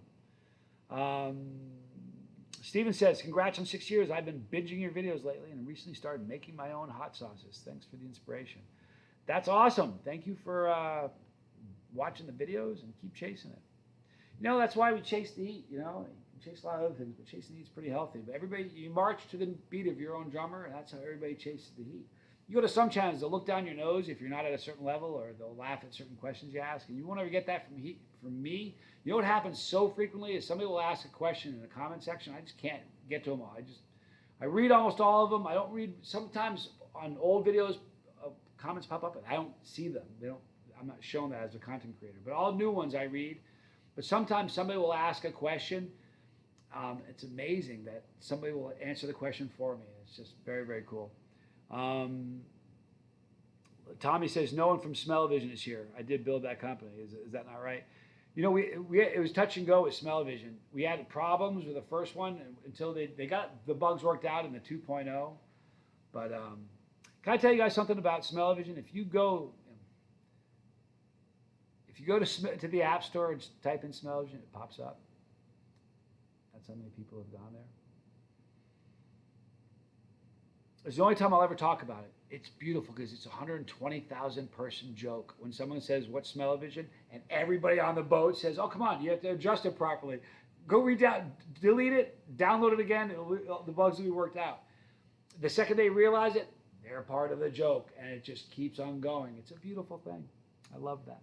S1: Steven says, congrats on 6 years. I've been binging your videos lately and recently started making my own hot sauces. Thanks for the inspiration. That's awesome. Thank you for watching the videos and keep chasing it. That's why we chase the heat, You can chase a lot of other things, but chasing the heat's pretty healthy. But everybody, you march to the beat of your own drummer, and that's how everybody chases the heat. You go to some channels, they'll look down your nose if you're not at a certain level, or they'll laugh at certain questions you ask. And you won't ever get that from me. You know what happens so frequently is somebody will ask a question in the comment section. I just can't get to them all. I read almost all of them. I don't read, sometimes on old videos, comments pop up and I don't see them. I'm not shown that as a content creator. But all new ones I read. But sometimes somebody will ask a question. It's amazing that somebody will answer the question for me. It's just very, very cool. Tommy says, no one from Smell-O-Vision is here. I did build that company. Is that not right? You know, it was touch and go with Smell-O-Vision. We had problems with the first one until they got the bugs worked out in the 2.0. But can I tell you guys something about Smell-O-Vision? If you go to the App Store and type in Smell-O-Vision, it pops up. That's how many people have gone there. It's the only time I'll ever talk about it. It's beautiful because it's a 120,000 person joke. When someone says, what's Smell-O-Vision? And everybody on the boat says, oh, come on, you have to adjust it properly. Go delete it, download it again, the bugs will be worked out. The second they realize it, they're part of the joke, and it just keeps on going. It's a beautiful thing. I love that.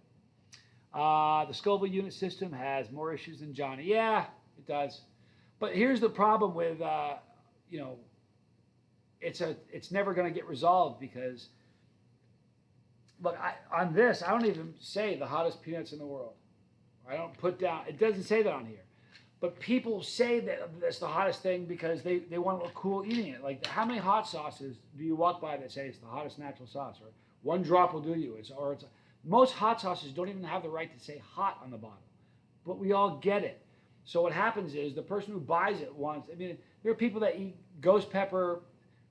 S1: The Scoville unit system has more issues than Johnny. Yeah, it does. But here's the problem with, you know, it's never going to get resolved because, look, on this, I don't even say the hottest peanuts in the world. I don't put down, it doesn't say that on here. But people say that that's the hottest thing because they want to look cool eating it. Like, how many hot sauces do you walk by that say it's the hottest natural sauce? Or one drop will do you. Most hot sauces don't even have the right to say hot on the bottle. But we all get it. So what happens is the person who buys it wants, I mean, there are people that eat ghost pepper.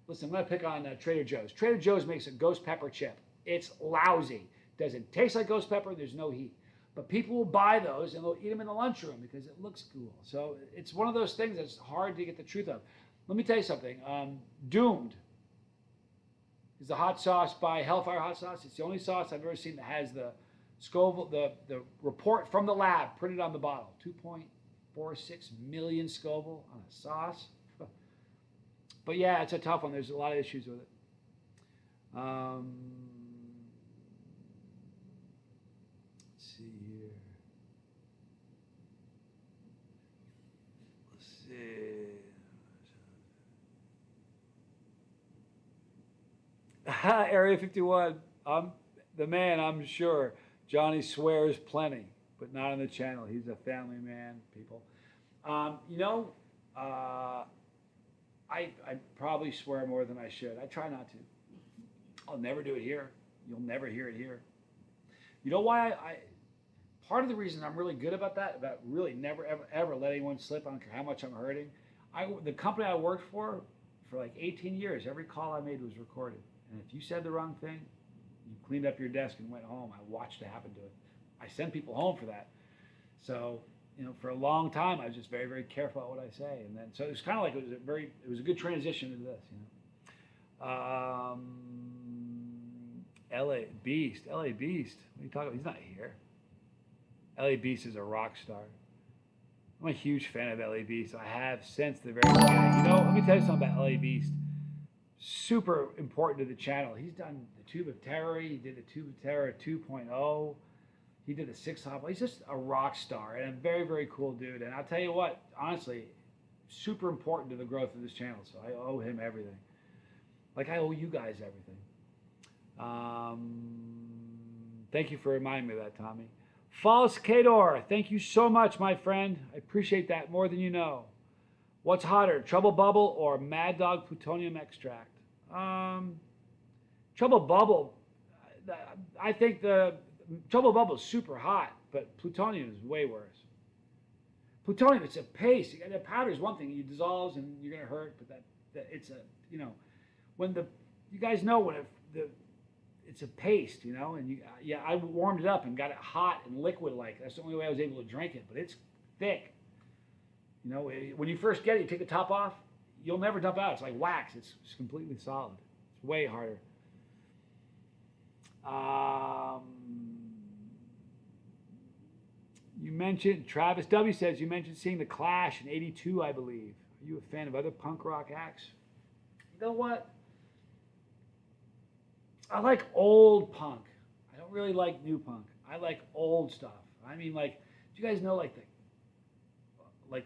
S1: Listen, I'm going to pick on Trader Joe's. Trader Joe's makes a ghost pepper chip. It's lousy. Doesn't taste like ghost pepper. There's no heat. But people will buy those and they'll eat them in the lunchroom because it looks cool. So it's one of those things that's hard to get the truth of. Let me tell you something. Doomed is the hot sauce by Hellfire Hot Sauce. It's the only sauce I've ever seen that has the Scoville, the report from the lab printed on the bottle. 2.46 million Scoville on a sauce. But yeah, it's a tough one. There's a lot of issues with it. Let's see here. Let's see. Area 51. I'm the man, I'm sure. Johnny swears plenty, but not on the channel. He's a family man, people. You know, I probably swear more than I should. I try not to. I'll never do it here. You'll never hear it here. You know why part of the reason I'm really good about that, about really never, ever let anyone slip, I don't care how much I'm hurting. The company I worked for like 18 years, every call I made was recorded. And if you said the wrong thing, you cleaned up your desk and went home. I watched it happen to it. I sent people home for that. So, you know, for a long time, I was just very, very careful about what I say. And then, so it was kind of like it was a good transition into this, you know. LA Beast. What are you talking about? He's not here. LA Beast is a rock star. I'm a huge fan of LA Beast. I have since the very beginning. You know, let me tell you something about LA Beast. Super important to the channel. He's done the Tube of Terror. He did the Tube of Terror 2.0. He did the 6 hop. He's just a rock star and a very, very cool dude. And I'll tell you what, honestly, super important to the growth of this channel. So I owe him everything. Like I owe you guys everything. Thank you for reminding me of that, Tommy. False Kador, thank you so much, my friend. I appreciate that more than you know. What's hotter, Trouble Bubble or Mad Dog Plutonium Extract? Trouble Bubble, I think the Trouble Bubble is super hot, but plutonium is way worse. Plutonium, it's a paste. The powder is one thing. You dissolves and you're going to hurt, but that it's a, you know, when you guys know when it's a paste, you know, and yeah, I warmed it up and got it hot and liquid-like. That's the only way I was able to drink it, but it's thick. You know, when you first get it, you take the top off, you'll never dump out. It's like wax. It's completely solid. It's way harder. You mentioned, Travis W. says, you mentioned seeing The Clash in '82, I believe. Are you a fan of other punk rock acts? You know what? I like old punk. I don't really like new punk. I like old stuff. I mean, like, do you guys know, like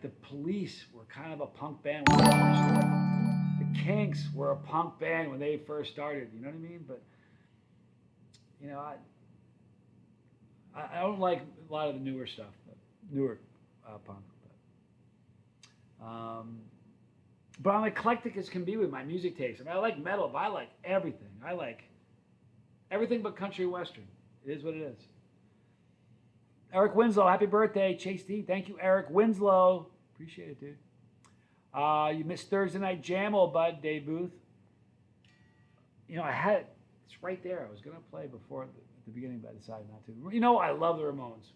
S1: the Police were kind of a punk band when they first started. The Kinks were a punk band when they first started. You know what I mean? But, you know, I don't like a lot of the newer stuff, newer punk. But I'm eclectic as can be with my music taste. I mean, I like metal, but I like everything. I like everything but country western. It is what it is. Eric Winslow, happy birthday. Chase D, thank you, Eric Winslow. Appreciate it, dude. You missed Thursday Night Jam, old bud, Dave Booth. You know, I had it. It's right there. I was going to play before at the beginning, but I decided not to. You know, I love the Ramones.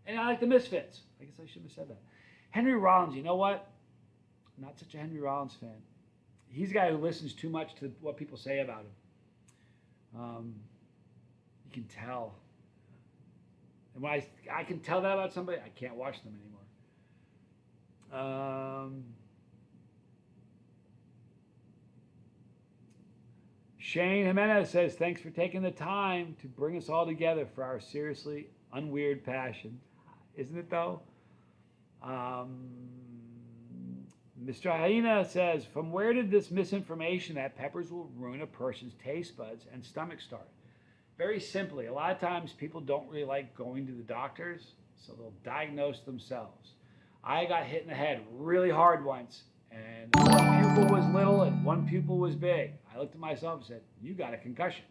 S1: And I like the Misfits. I guess I shouldn't have said that. Henry Rollins, you know what? I'm not such a Henry Rollins fan. He's a guy who listens too much to what people say about him. You can tell. And when I can tell that about somebody, I can't watch them anymore. Shane Jimenez says, thanks for taking the time to bring us all together for our seriously unweird passion. Isn't it, though? Mr. Hyena says, from where did this misinformation that peppers will ruin a person's taste buds and stomach start? Very simply, a lot of times people don't really like going to the doctors, so they'll diagnose themselves. I got hit in the head really hard once, and one pupil was little and one pupil was big. I looked at myself and said, you got a concussion.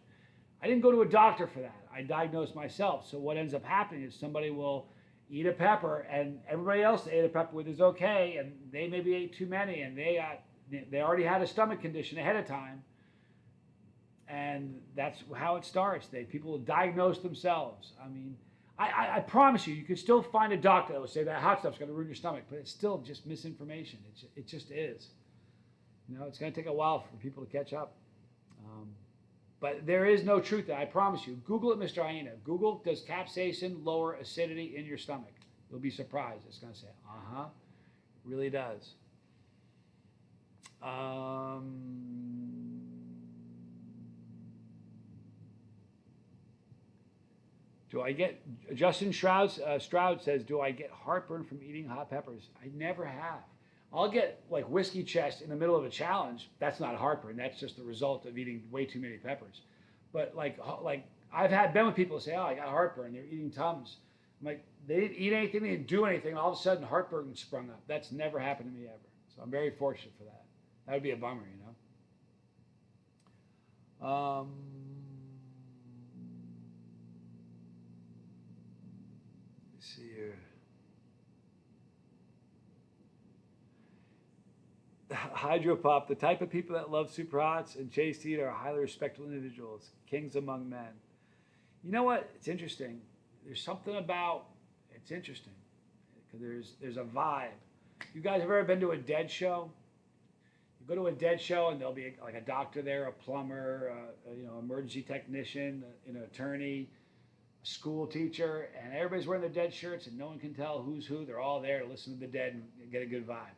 S1: I didn't go to a doctor for that. I diagnosed myself. So what ends up happening is somebody will eat a pepper, and everybody else they ate a pepper with is okay, and they maybe ate too many, and they already had a stomach condition ahead of time. And that's how it starts. People will diagnose themselves. I mean, I promise you, you can still find a doctor that will say that hot stuff's going to ruin your stomach, but it's still just misinformation. It just is. You know, it's going to take a while for people to catch up. But there is no truth there, I promise you. Google it, Mr. Hyena. Google, does capsaicin lower acidity in your stomach? You'll be surprised. It's going to say, uh-huh. It really does. Do I get, Justin Stroud says, do I get heartburn from eating hot peppers? I never have. I'll get like whiskey chest in the middle of a challenge. That's not heartburn. That's just the result of eating way too many peppers. But like I've been with people who say, oh, I got heartburn. They're eating Tums. I'm like, they didn't eat anything. They didn't do anything. All of a sudden, heartburn sprung up. That's never happened to me ever. So I'm very fortunate for that. That would be a bummer, you know. Let's see here. Hydropop, the type of people that love super hots and chase to eat are highly respectable individuals, kings among men. You know what? It's interesting. There's something about, it's interesting, because there's a vibe. You guys have ever been to a Dead show? You go to a Dead show and there'll be like a doctor there, a plumber, emergency technician, an attorney, a school teacher, and everybody's wearing their Dead shirts and no one can tell who's who. They're all there to listen to the Dead and get a good vibe.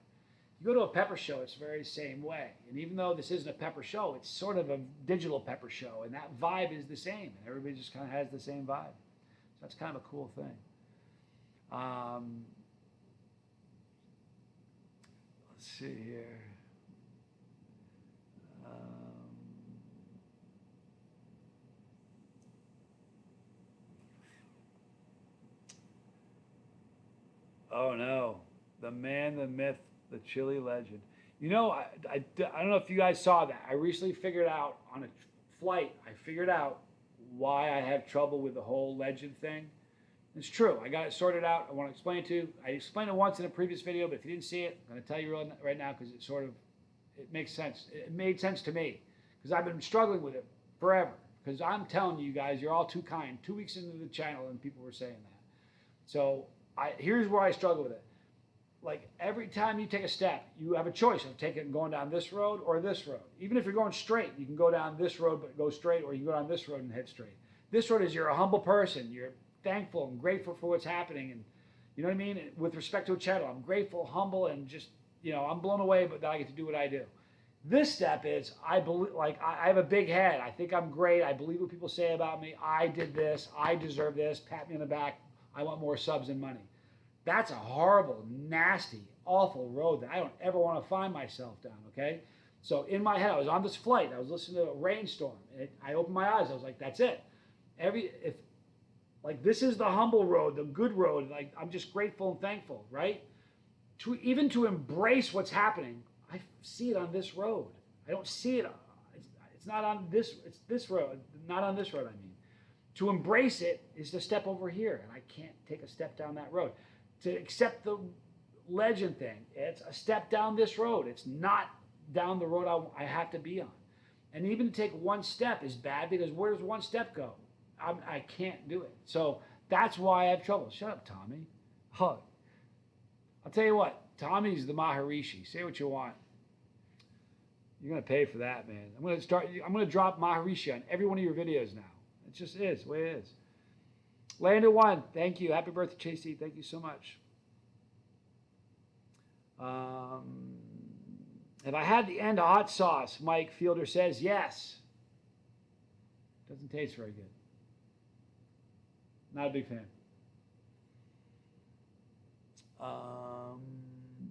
S1: You go to a pepper show, it's the very same way. And even though this isn't a pepper show, it's sort of a digital pepper show, and that vibe is the same. And everybody just kind of has the same vibe. So that's kind of a cool thing. Let's see here. Oh no, the man, the myth, the chili legend. You know, I don't know if you guys saw that. I recently figured out on a flight, I figured out why I have trouble with the whole legend thing. It's true. I got it sorted out. I want to explain it to you. I explained it once in a previous video, but if you didn't see it, I'm going to tell you right now because it makes sense. It made sense to me because I've been struggling with it forever. Because I'm telling you guys, you're all too kind. 2 weeks into the channel and people were saying that. So here's where I struggle with it. Like every time you take a step, you have a choice of going down this road or this road. Even if you're going straight, you can go down this road but go straight, or you can go down this road and head straight. This road is you're a humble person. You're thankful and grateful for what's happening, and you know what I mean? With respect to a channel, I'm grateful, humble, and just, I'm blown away but that I get to do what I do. This step is, I believe, like I have a big head. I think I'm great. I believe what people say about me. I did this. I deserve this. Pat me on the back. I want more subs and money. That's a horrible, nasty, awful road that I don't ever want to find myself down, okay? So in my head, I was on this flight. I was listening to a rainstorm. And I opened my eyes. I was like, that's it. Like, this is the humble road, the good road. Like, I'm just grateful and thankful, right? Even to embrace what's happening, I see it on this road. I don't see it. It's not on this. It's this road, not on this road. I mean, to embrace it is to step over here, and I can't take a step down that road. To accept the legend thing, it's a step down this road. It's not down the road I have to be on. And even to take one step is bad, because where does one step go? I can't do it. So that's why I have trouble. Shut up, Tommy. Hug. I'll tell you what, Tommy's the Maharishi. Say what you want. You're going to pay for that, man. I'm going to drop Maharishi on every one of your videos now. It just is the way it is. Landon 1, thank you. Happy birthday, Chasey. Thank you so much. If I had the end of hot sauce, Mike Fielder says yes. Doesn't taste very good. Not a big fan.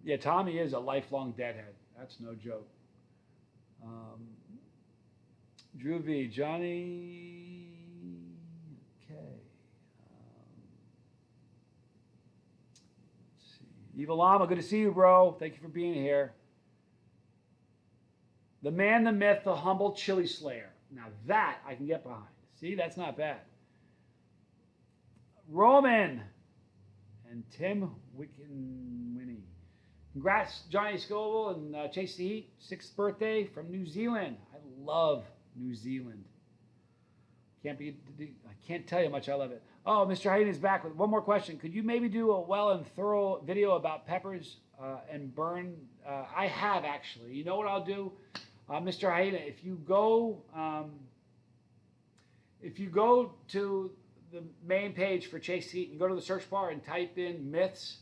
S1: Yeah, Tommy is a lifelong deadhead. That's no joke. Drew V, Johnny. Okay. Let's see. Evil Llama, good to see you, bro. Thank you for being here. The man, the myth, the humble chili slayer. Now that I can get behind. See, that's not bad. Roman and Tim Winnie. Congrats, Johnny Scoville and Chase the Heat, 6th birthday from New Zealand. I love New Zealand. I can't tell you how much I love it. Oh, Mr. Hayden is back with one more question. Could you maybe do a well and thorough video about peppers and burn? I have, actually. You know what I'll do? Mr. Hayden, if you go to the main page for Chase the Heat and go to the search bar and type in myths,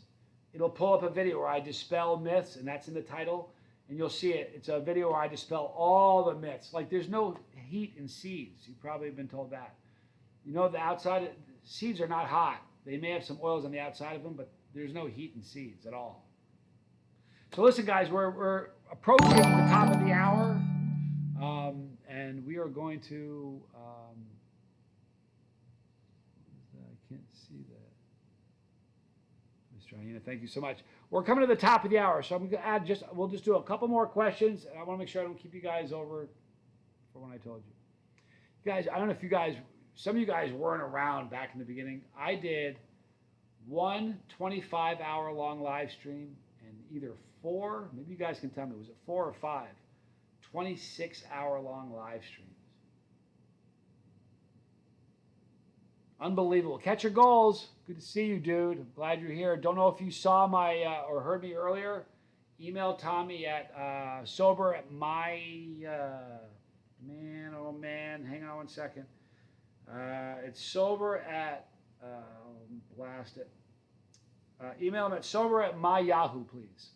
S1: it'll pull up a video where I dispel myths, and that's in the title, and you'll see it. It's a video where I dispel all the myths. Like, there's no heat in seeds. You've probably been told that. You know, the outside, seeds are not hot. They may have some oils on the outside of them, but there's no heat in seeds at all. So listen, guys, we're approaching the top of the hour, and we are going to, I can't see that. Mr. Hyena, thank you so much. We're coming to the top of the hour, so I'm going to add we'll just do a couple more questions, and I want to make sure I don't keep you guys over for when I told you. You guys, I don't know if some of you guys weren't around back in the beginning. I did one 25-hour-long live stream and either 4, maybe you guys can tell me, was it 4 or 5, 26-hour-long live streams. Unbelievable. Catch your goals. Good to see you, dude. I'm glad you're here. Don't know if you saw my or heard me earlier. Email Tommy at sober at my man, oh man, hang on one second. It's sober at blast it. Email him at sober at my Yahoo, please.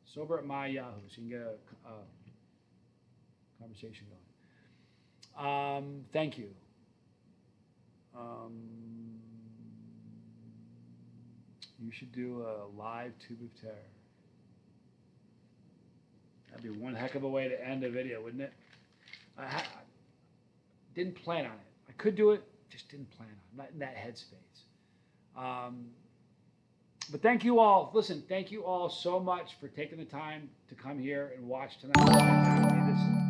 S1: Sober at my Yahoo, so you can get a conversation going. Thank you. You should do a live Tube of Terror. That'd be one heck of a way to end a video, wouldn't it? I didn't plan on it. I could do it, just didn't plan on it. I'm not in that headspace. But thank you all. Listen, thank you all so much for taking the time to come here and watch tonight.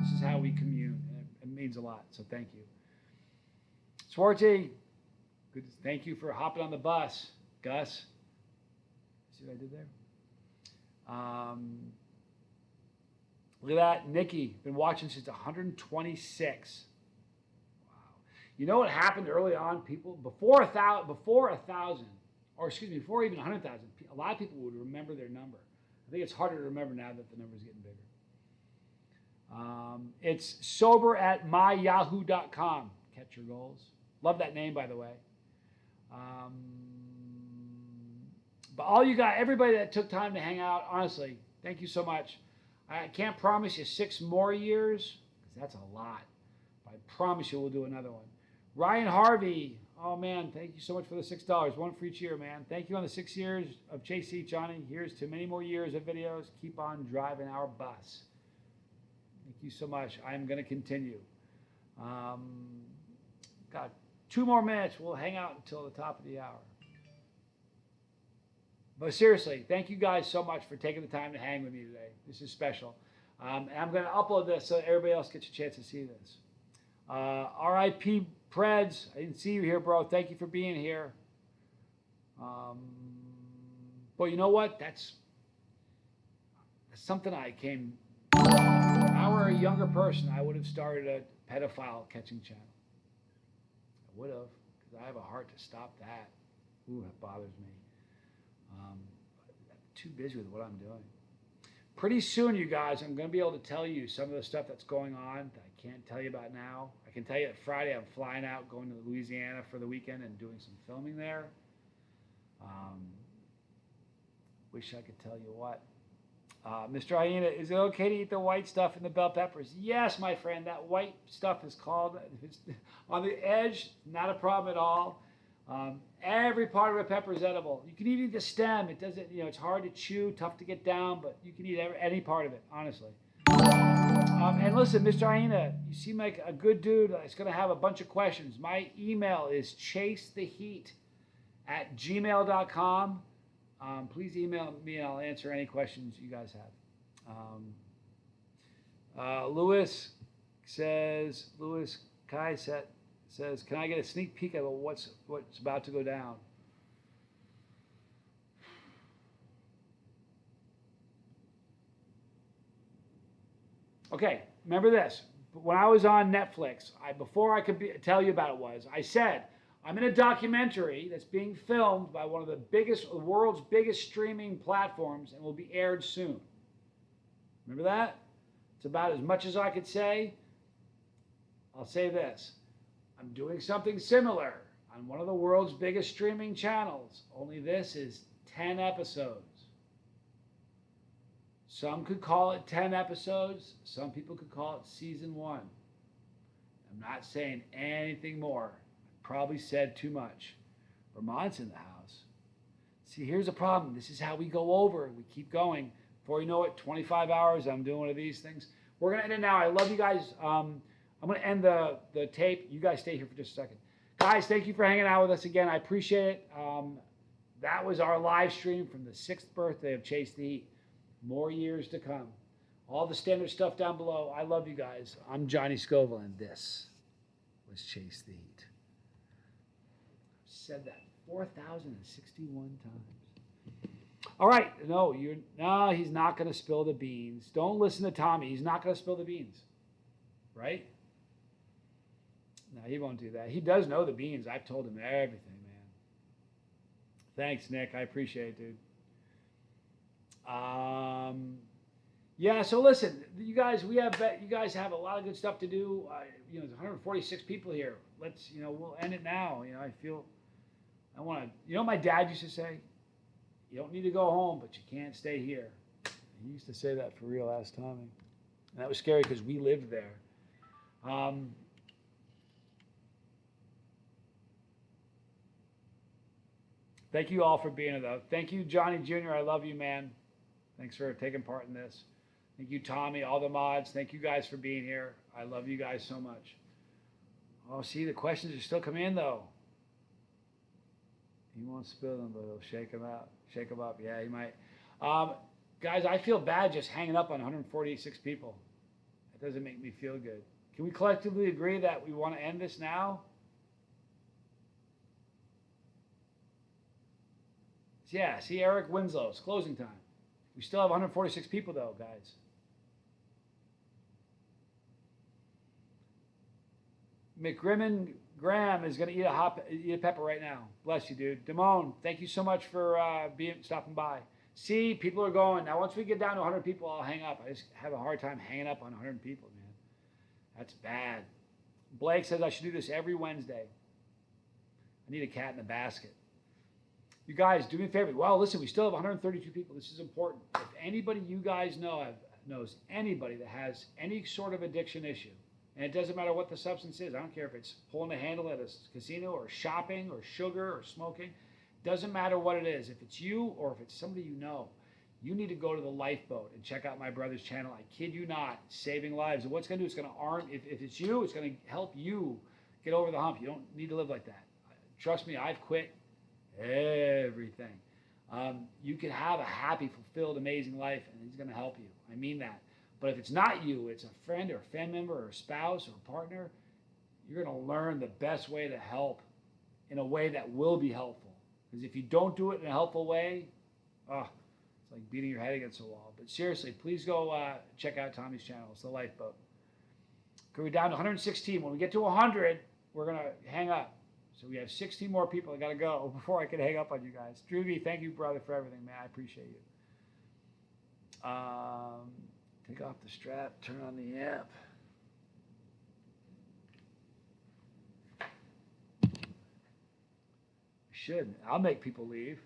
S1: This is how we commune, and it means a lot, so thank you. Swarty, good. Thank you for hopping on the bus. Gus, see what I did there? Look at that. Nikki, been watching since 126. Wow. You know what happened early on? People, before 1,000, or excuse me, before even 100,000, a lot of people would remember their number. I think it's harder to remember now that the number's getting bigger. It's sober at myyahoo.com. Catch your goals. Love that name, by the way. But all you got, everybody that took time to hang out, honestly, thank you so much. I can't promise you 6 more years, because that's a lot. But I promise you we'll do another one. Ryan Harvey, oh man, thank you so much for the $6. One for each year, man. Thank you on the 6 years of Chase Heat, Johnny. Here's to many more years of videos. Keep on driving our bus. Thank you so much. I'm going to continue. God, 2 more minutes. We'll hang out until the top of the hour. But seriously, thank you guys so much for taking the time to hang with me today. This is special. And I'm going to upload this so everybody else gets a chance to see this. R.I.P. Preds. I didn't see you here, bro. Thank you for being here. But you know what? That's something I came... If I were a younger person, I would have started a pedophile catching channel. I would have, because I have a heart to stop that. Ooh, that bothers me. I'm too busy with what I'm doing. Pretty soon, you guys, I'm going to be able to tell you some of the stuff that's going on that I can't tell you about now. I can tell you that Friday I'm flying out, going to Louisiana for the weekend and doing some filming there. Wish I could tell you what. Mr. Hyena, is it okay to eat the white stuff in the bell peppers? Yes, my friend. That white stuff is called, it's on the edge, not a problem at all. Every part of a pepper is edible. You can even eat the stem. It doesn't, it's hard to chew, tough to get down, but you can eat any part of it, honestly. And listen, Mr. Hyena, you seem like a good dude. It's going to have a bunch of questions. My email is chasetheheat@gmail.com. Please email me and I'll answer any questions you guys have. Louis Kai says, can I get a sneak peek of what's about to go down? Okay, remember this. When I was on Netflix, before I could tell you about it I said, I'm in a documentary that's being filmed by one of the world's biggest streaming platforms and will be aired soon. Remember that? It's about as much as I could say. I'll say this. I'm doing something similar on one of the world's biggest streaming channels. Only this is 10 episodes. Some could call it 10 episodes. Some people could call it season 1. I'm not saying anything more. Probably said too much. Vermont's in the house. See, here's the problem. This is how we go over. We keep going. Before you know it, 25 hours, I'm doing one of these things. We're going to end it now. I love you guys. I'm going to end the tape. You guys stay here for just a second. Guys, thank you for hanging out with us again. I appreciate it. That was our live stream from the 6th birthday of Chase the Heat. More years to come. All the standard stuff down below. I love you guys. I'm Johnny Scoville, and this was Chase the Heat. Said that 4,061 times. All right, no, he's not going to spill the beans. Don't listen to Tommy. He's not going to spill the beans, right? No, he won't do that. He does know the beans. I've told him everything, man. Thanks, Nick. I appreciate it, dude. Yeah. So listen, you guys have a lot of good stuff to do. There's 146 people here. Let's, we'll end it now. I want to, my dad used to say, you don't need to go home, but you can't stay here. He used to say that for real, ask Tommy. And that was scary because we lived there. Thank you all for being here, though. Thank you, Johnny Jr. I love you, man. Thanks for taking part in this. Thank you, Tommy, all the mods. Thank you guys for being here. I love you guys so much. Oh, see, the questions are still coming in, though. He won't spill them, but he'll shake them out. Shake them up. Yeah, he might. Guys, I feel bad just hanging up on 146 people. That doesn't make me feel good. Can we collectively agree that we want to end this now? Yeah, see Eric Winslow's closing time. We still have 146 people, though, guys. McGrimmon Graham is going to eat a pepper right now. Bless you, dude. Damone, thank you so much for stopping by. See, people are going. Now, once we get down to 100 people, I'll hang up. I just have a hard time hanging up on 100 people, man. That's bad. Blake says I should do this every Wednesday. I need a cat in a basket. You guys, do me a favor. Well, listen, we still have 132 people. This is important. If anybody you guys knows anybody that has any sort of addiction issue, and it doesn't matter what the substance is. I don't care if it's pulling a handle at a casino or shopping or sugar or smoking. Doesn't matter what it is. If it's you or if it's somebody you know, you need to go to the Lifeboat and check out my brother's channel. I kid you not, saving lives. And what's going to do, it's going to arm, if it's you, it's going to help you Get over the hump. You don't need to live like that. Trust me, I've quit everything. You can have a happy, fulfilled, amazing life, and he's going to help you. I mean that. But if it's not you, it's a friend or a family member or a spouse or a partner, you're going to learn the best way to help in a way that will be helpful. Because if you don't do it in a helpful way, it's like beating your head against a wall. But seriously, please go check out Tommy's channel. It's The Lifeboat. Okay, we're down to 116. When we get to 100, we're going to hang up. So we have 16 more people. I got to go before I can hang up on you guys. Drugi, thank you, brother, for everything, man. I appreciate you. Take off the strap. Turn on the amp. I should. I'll make people leave.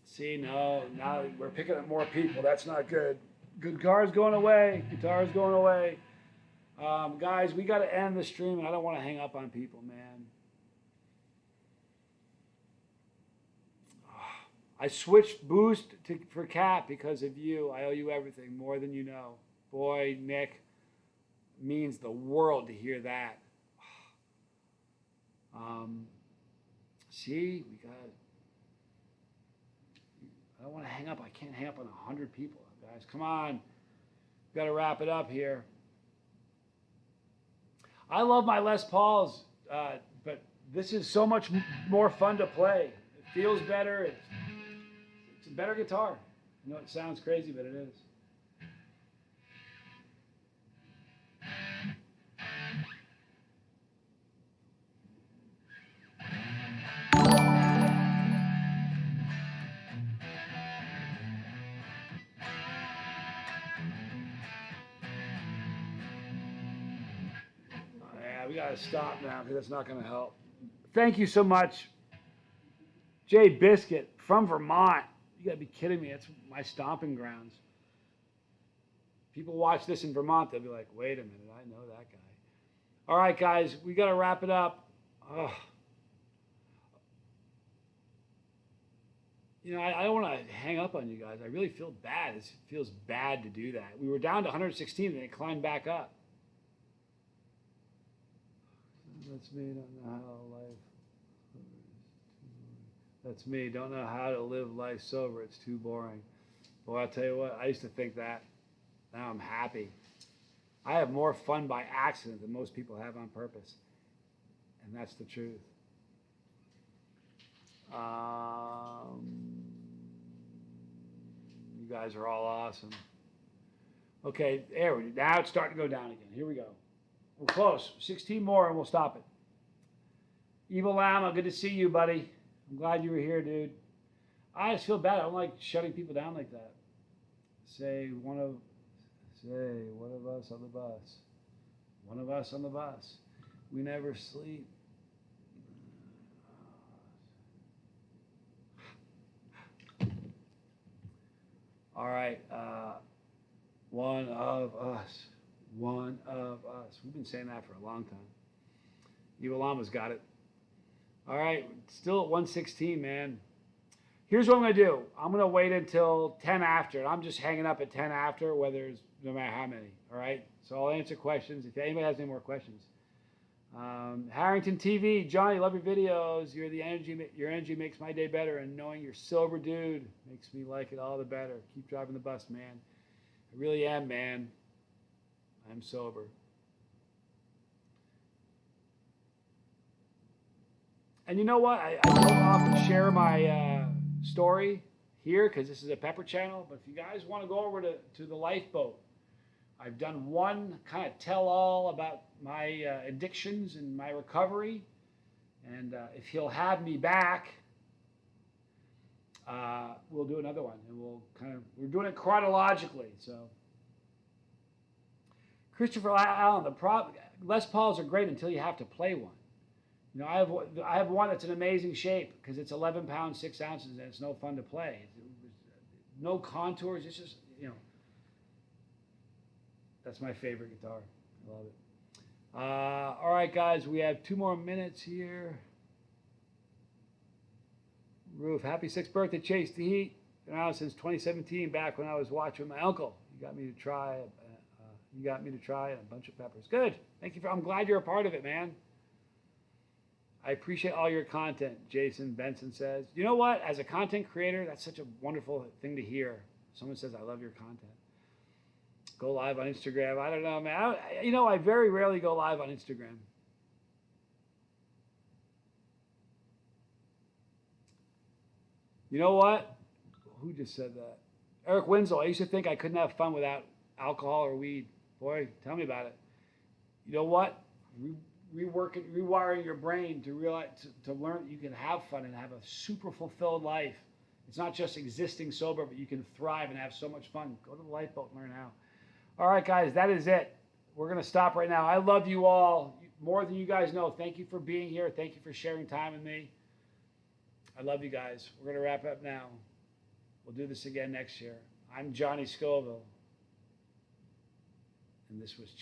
S1: See, no, now we're picking up more people. That's not good. Guitar's going away. Guitar's going away. Guys, we got to end the stream, and I don't want to hang up on people, man. I switched Boost for Cat because of you. I owe you everything, more than you know. Boy, Nick, means the world to hear that. See, we got... I don't want to hang up. I can't hang up on 100 people, guys. Come on. We've got to wrap it up here. I love my Les Pauls, but this is so much more fun to play. It feels better. It's a better guitar. I know it sounds crazy, but it is. We got to stop now because that's not going to help. Thank you so much. Jay Biscuit from Vermont. You got to be kidding me. It's my stomping grounds. People watch this in Vermont, they'll be like, wait a minute, I know that guy. All right, guys, we got to wrap it up. You know, I don't want to hang up on you guys. I really feel bad. It feels bad to do that. We were down to 116 and it climbed back up. That's me, don't know how life. That's me, don't know how to live life sober. It's too boring. Boy, I'll tell you what, I used to think that. Now I'm happy. I have more fun by accident than most people have on purpose. And that's the truth. You guys are all awesome. Okay, there we go. Now it's starting to go down again. Here we go. We're close. 16 more and we'll stop it. Evil Llama, good to see you, buddy. I'm glad you were here, dude. I just feel bad. I don't like shutting people down like that. Say one of us on the bus. One of us on the bus. We never sleep. All right. One of us. One of us. We've been saying that for a long time. Evil Llama's got it. All right, still at 116, man. Here's what I'm going to do. I'm going to wait until 10 after, and I'm just hanging up at 10 after, no matter how many, all right? So I'll answer questions if anybody has any more questions. Harrington TV, Johnny, love your videos. Your energy makes my day better, and knowing you're sober, dude, makes me like it all the better. Keep driving the bus, man. I really am, man. I'm sober. And you know what? I don't often share my story here because this is a Pepper channel, but if you guys want to go over to the Lifeboat, I've done one kind of tell-all about my addictions and my recovery. And if he'll have me back, we'll do another one. And we're doing it chronologically. So, Christopher Allen, Les Pauls are great until you have to play one. You know, I have one that's in amazing shape because it's 11 pounds, 6 ounces, and it's no fun to play. no contours. It's just, you know, that's my favorite guitar. I love it. All right, guys, we have 2 more minutes here. Roof, happy 6th birthday, Chase the Heat. Been out since 2017, back when I was watching my uncle. You got me to try. A bunch of peppers. Good. Thank you. I'm glad you're a part of it, man. I appreciate all your content, Jason Benson says. You know what? As a content creator, that's such a wonderful thing to hear. Someone says, I love your content. Go live on Instagram. I don't know, man. I very rarely go live on Instagram. You know what? Who just said that? Eric Winslow. I used to think I couldn't have fun without alcohol or weed. Boy, tell me about it. You know what? Rewiring your brain to realize, to learn that you can have fun and have a super fulfilled life. It's not just existing sober, but you can thrive and have so much fun. Go to the Lifeboat and learn how. All right, guys, that is it. We're going to stop right now. I love you all more than you guys know. Thank you for being here. Thank you for sharing time with me. I love you guys. We're going to wrap up now. We'll do this again next year. I'm Johnny Scoville, and this was Chase.